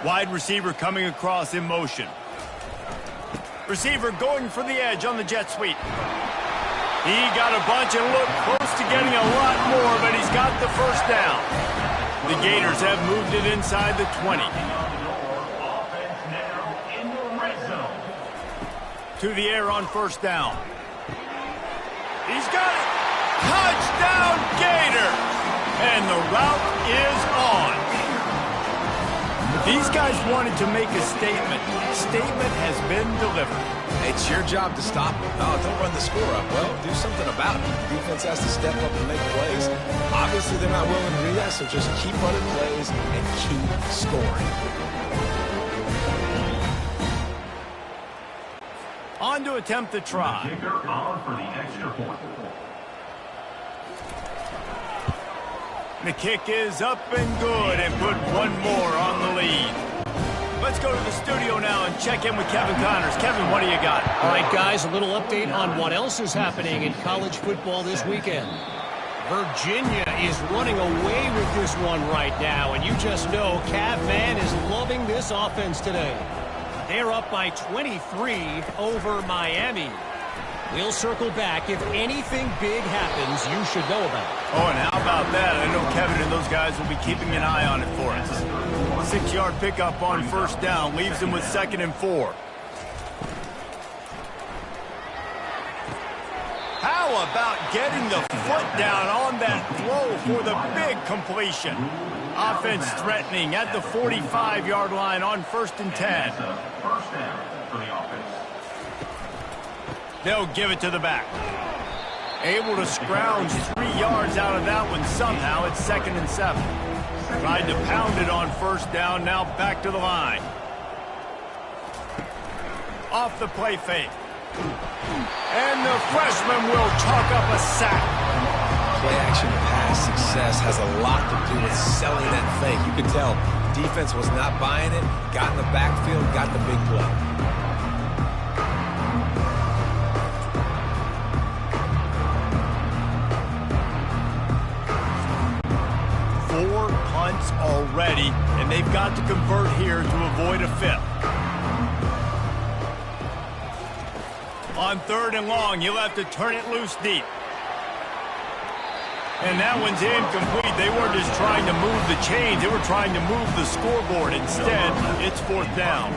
Wide receiver coming across in motion. Receiver going for the edge on the jet sweep. He got a bunch and looked close to getting a lot more, but he's got the 1st down. The Gators have moved it inside the 20. To the air on 1st down. He's got it. Touchdown, Gators! And the route is on. The These guys wanted to make a statement. Statement has been delivered. It's your job to stop it. No, don't run the score up. Well, do something about it. The defense has to step up and make plays. Obviously, they're not willing to do that, so just keep running plays and keep scoring. On to attempt the try. Kicker on for the extra point. The kick is up and good and put one more on the lead. Let's go to the studio now and check in with Kevin Connors. Kevin, what do you got? All right, guys, a little update on what else is happening in college football this weekend. Virginia is running away with this one right now, and you just know Cav Man is loving this offense today. They're up by 23 over Miami. We'll circle back. If anything big happens, you should know about it. Oh, and how about that? I know Kevin and those guys will be keeping an eye on it for us. 6-yard pickup on first down leaves them with 2nd and 4. How about getting the foot down on that throw for the big completion? Offense threatening at the 45-yard line on 1st and 10. First down for the offense. They'll give it to the back. Able to scrounge 3 yards out of that one somehow. It's 2nd and 7. Tried to pound it on first down. Now back to the line. Off the play fake. And the freshman will chalk up a sack. Play action pass success has a lot to do with selling that fake. You could tell defense was not buying it, got in the backfield, got the big play. Four punts already, and they've got to convert here to avoid a 5th. On 3rd and long, you'll have to turn it loose deep. And that one's incomplete. They weren't just trying to move the chains. They were trying to move the scoreboard. Instead, it's 4th down.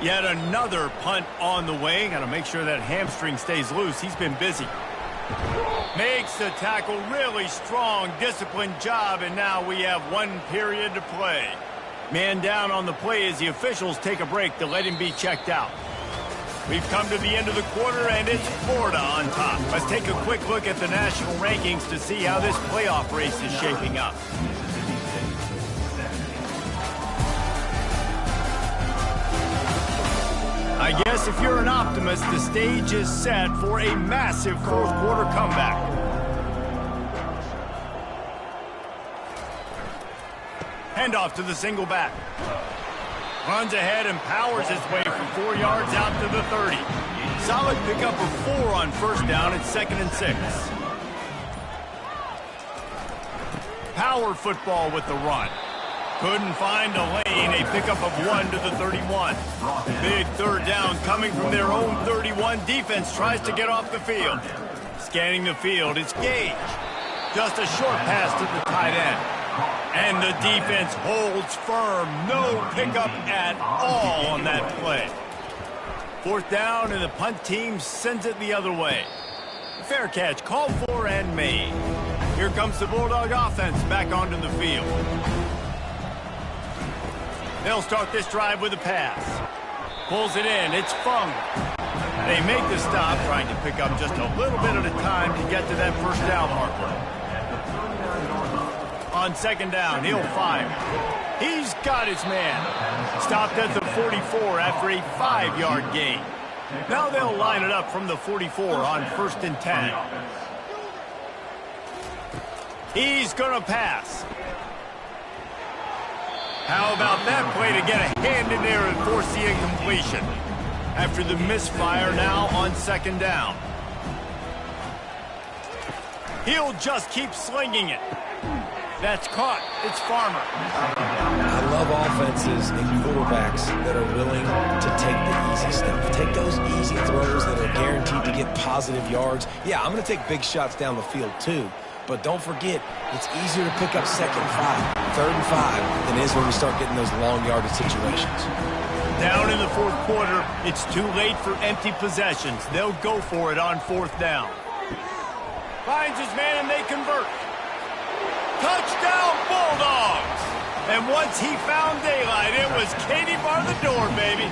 Yet another punt on the way. Got to make sure that hamstring stays loose. He's been busy. Makes the tackle really strong, disciplined job, and now we have 1 period to play. Man down on the play as the officials take a break to let him be checked out. We've come to the end of the quarter, and it's Florida on top. Let's take a quick look at the national rankings to see how this playoff race is shaping up. I guess if you're an optimist, the stage is set for a massive 4th quarter comeback. Handoff to the single back. Runs ahead and powers his way for 4 yards out to the 30. Solid pickup of 4 on first down at 2nd and 6. Power football with the run. Couldn't find a lane. A pickup of 1 to the 31. Big 3rd down coming from their own 31. Defense tries to get off the field. Scanning the field, it's Gage. Just a short pass to the tight end. And the defense holds firm. No pickup at all on that play. 4th down, and the punt team sends it the other way. Fair catch, called for and made. Here comes the Bulldog offense back onto the field. They'll start this drive with a pass. Pulls it in. It's Fung. They make the stop, trying to pick up just a little bit at a time to get to that first down marker. On 2nd down, he'll fire. He's got his man. Stopped at the 44 after a 5-yard gain. Now they'll line it up from the 44 on 1st and 10. He's going to pass. How about that play to get a hand in there and force the incompletion? After the misfire, now on 2nd down. He'll just keep slinging it. That's caught. It's Farmer. I love offenses and quarterbacks that are willing to take the easy stuff. Take those easy throws that are guaranteed to get positive yards. Yeah, I'm going to take big shots down the field too. But don't forget, it's easier to pick up 2nd and 5, 3rd and 5 than it is when we start getting those long yardage situations. Down in the 4th quarter, it's too late for empty possessions. They'll go for it on 4th down. Finds his man and they convert. Touchdown Bulldogs! And once he found daylight, it was Katie bar the door, baby.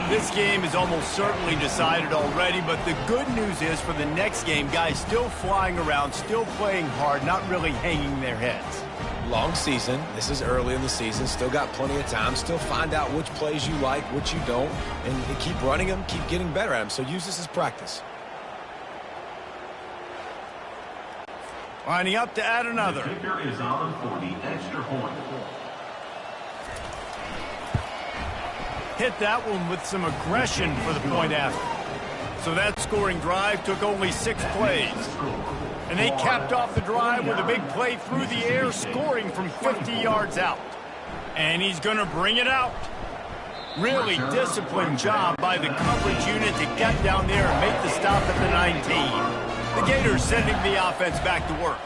This game is almost certainly decided already, but the good news is for the next game, guys still flying around, still playing hard, not really hanging their heads. Long season. This is early in the season. Still got plenty of time. Still find out which plays you like, which you don't, and keep running them, keep getting better at them. So use this as practice. Lining up to add another. The kicker is on for the extra point. Hit that one with some aggression for the point after. So that scoring drive took only 6 plays. And they capped off the drive with a big play through the air, scoring from 50 yards out. And he's going to bring it out. Really disciplined job by the coverage unit to get down there and make the stop at the 19. The Gators sending the offense back to work.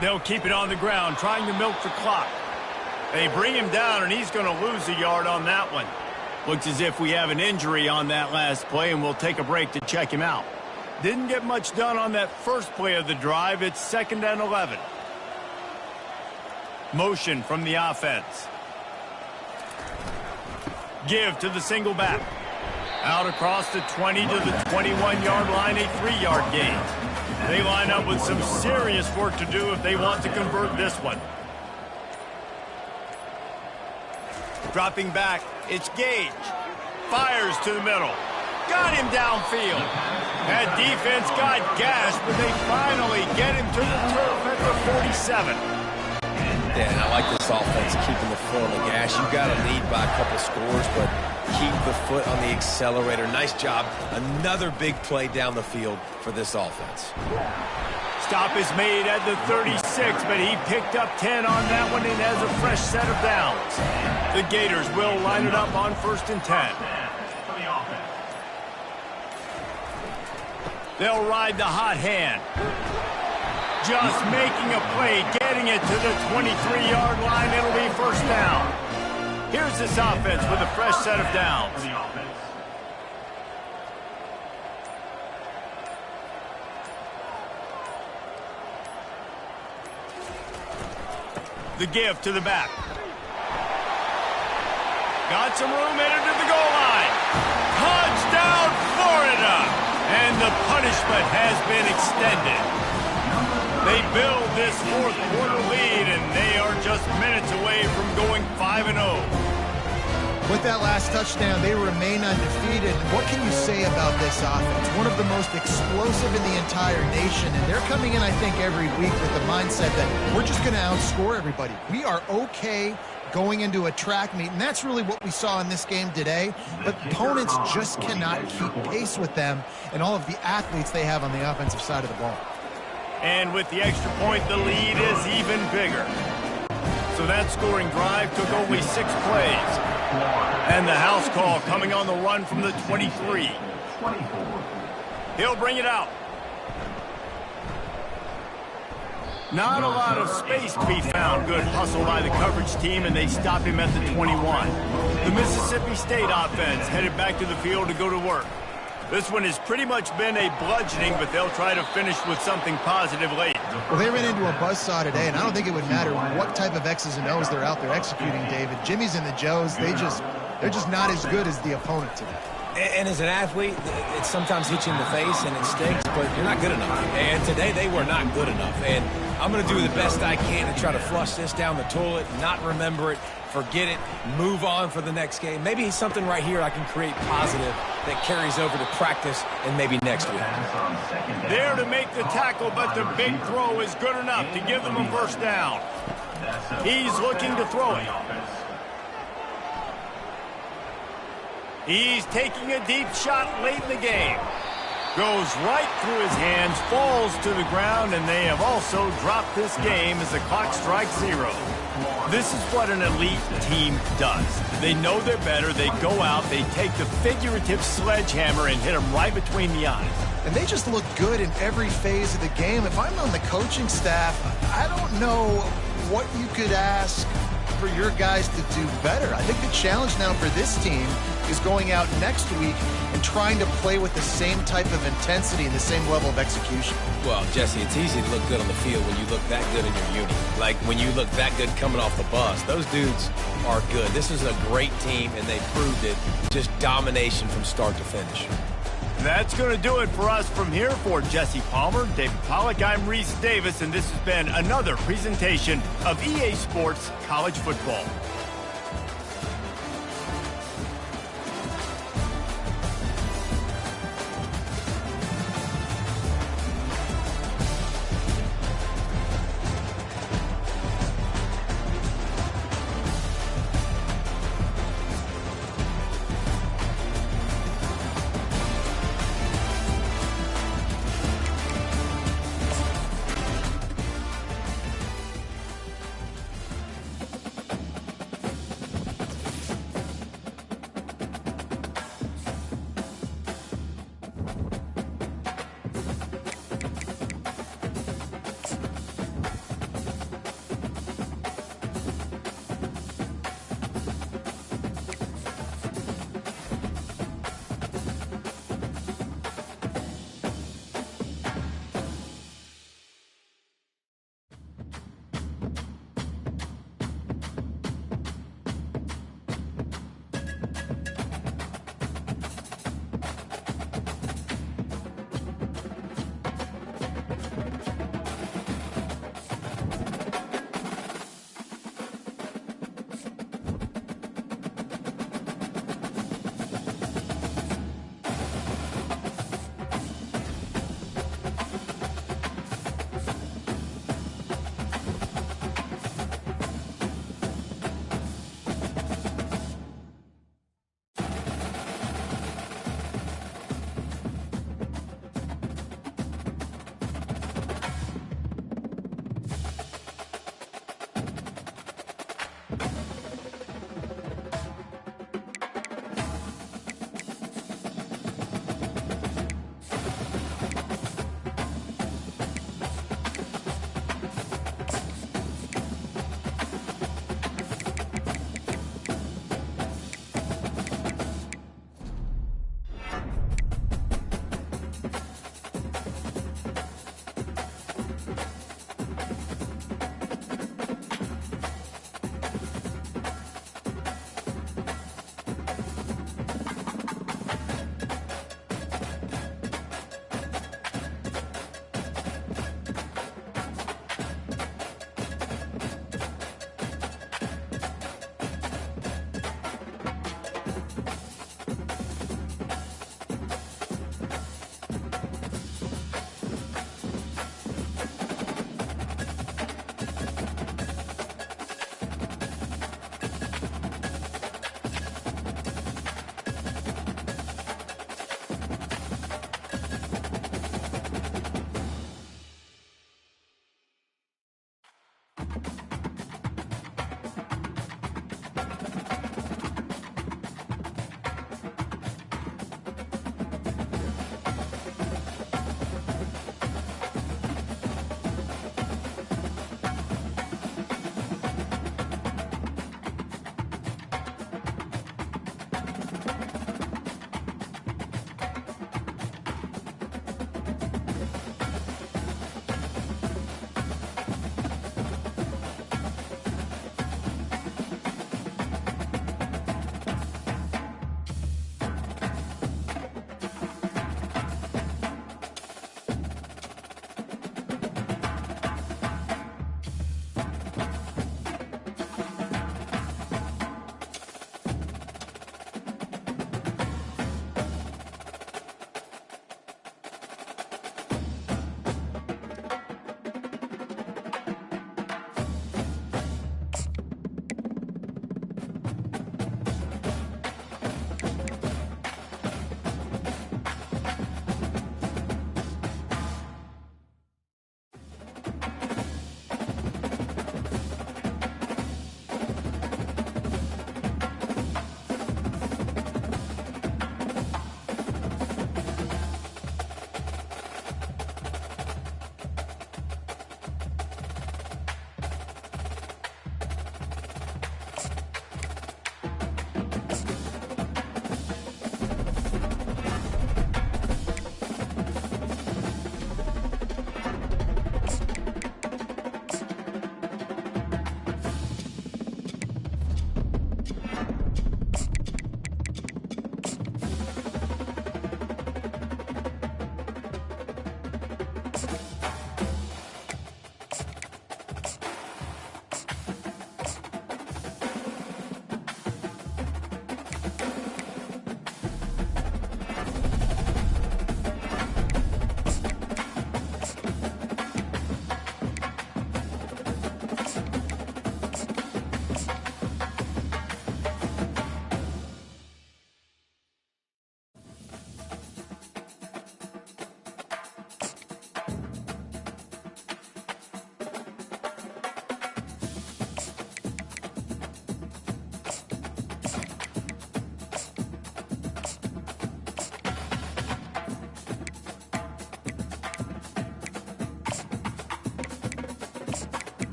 They'll keep it on the ground, trying to milk the clock. They bring him down, and he's going to lose a yard on that one. Looks as if we have an injury on that last play, and we'll take a break to check him out. Didn't get much done on that first play of the drive. It's 2nd and 11. Motion from the offense. Give to the single back. Out across the 20 to the 21-yard line, a 3-yard gain. They line up with some serious work to do if they want to convert this one. Dropping back, it's Gage. Fires to the middle. Got him downfield. That defense got gashed, but they finally get him to the turf at the 47. Yeah, and I like this offense, keeping the foot on the gas. You got to lead by a couple scores, but keep the foot on the accelerator. Nice job. Another big play down the field for this offense. Stop is made at the 36, but he picked up 10 on that one and has a fresh set of downs. The Gators will line it up on 1st and 10. They'll ride the hot hand. Just making a play, getting it to the 23-yard line. It'll be 1st down. Here's this offense with a fresh set of downs. The give to the back. Got some room, headed to the goal line. Touchdown, Florida! And the punishment has been extended. They build this 4th quarter lead, and they are just minutes away from going 5-0. With that last touchdown, they remain undefeated. What can you say about this offense? One of the most explosive in the entire nation, and they're coming in, I think, every week with the mindset that we're just going to outscore everybody. We are okay going into a track meet, and that's really what we saw in this game today. But opponents just cannot keep pace with them and all of the athletes they have on the offensive side of the ball. And with the extra point, the lead is even bigger. So that scoring drive took only 6 plays. And the house call coming on the run from the 23. He'll bring it out. Not a lot of space to be found. Good hustle by the coverage team, and they stop him at the 21. The Mississippi State offense headed back to the field to go to work. This one has pretty much been a bludgeoning, but they'll try to finish with something positive late. Well, they ran into a buzzsaw today, and I don't think it would matter what type of X's and O's they're out there executing, David. Jimmy's and the Joes, they're just not as good as the opponent today. And as an athlete, it sometimes hits you in the face and it stinks, but you're not good enough. And today they were not good enough. And I'm going to do the best I can to try to flush this down the toilet, not remember it, forget it, move on for the next game. Maybe something right here I can create positive that carries over to practice and maybe next week. There to make the tackle, but the big throw is good enough to give them a 1st down. He's looking to throw it. He's taking a deep shot late in the game. Goes right through his hands, falls to the ground, and they have also dropped this game as the clock strikes 0. This is what an elite team does. They know they're better. They go out, they take the figurative sledgehammer and hit them right between the eyes. And they just look good in every phase of the game. If I'm on the coaching staff, I don't know what you could ask for your guys to do better. I think the challenge now for this team is going out next week and trying to play with the same type of intensity and the same level of execution. Well, Jesse, it's easy to look good on the field when you look that good in your uni. Like when you look that good coming off the bus. Those dudes are good. This is a great team, and they proved it. Just domination from start to finish. That's going to do it for us from here. For Jesse Palmer, David Pollack, I'm Reese Davis, and this has been another presentation of EA Sports College Football.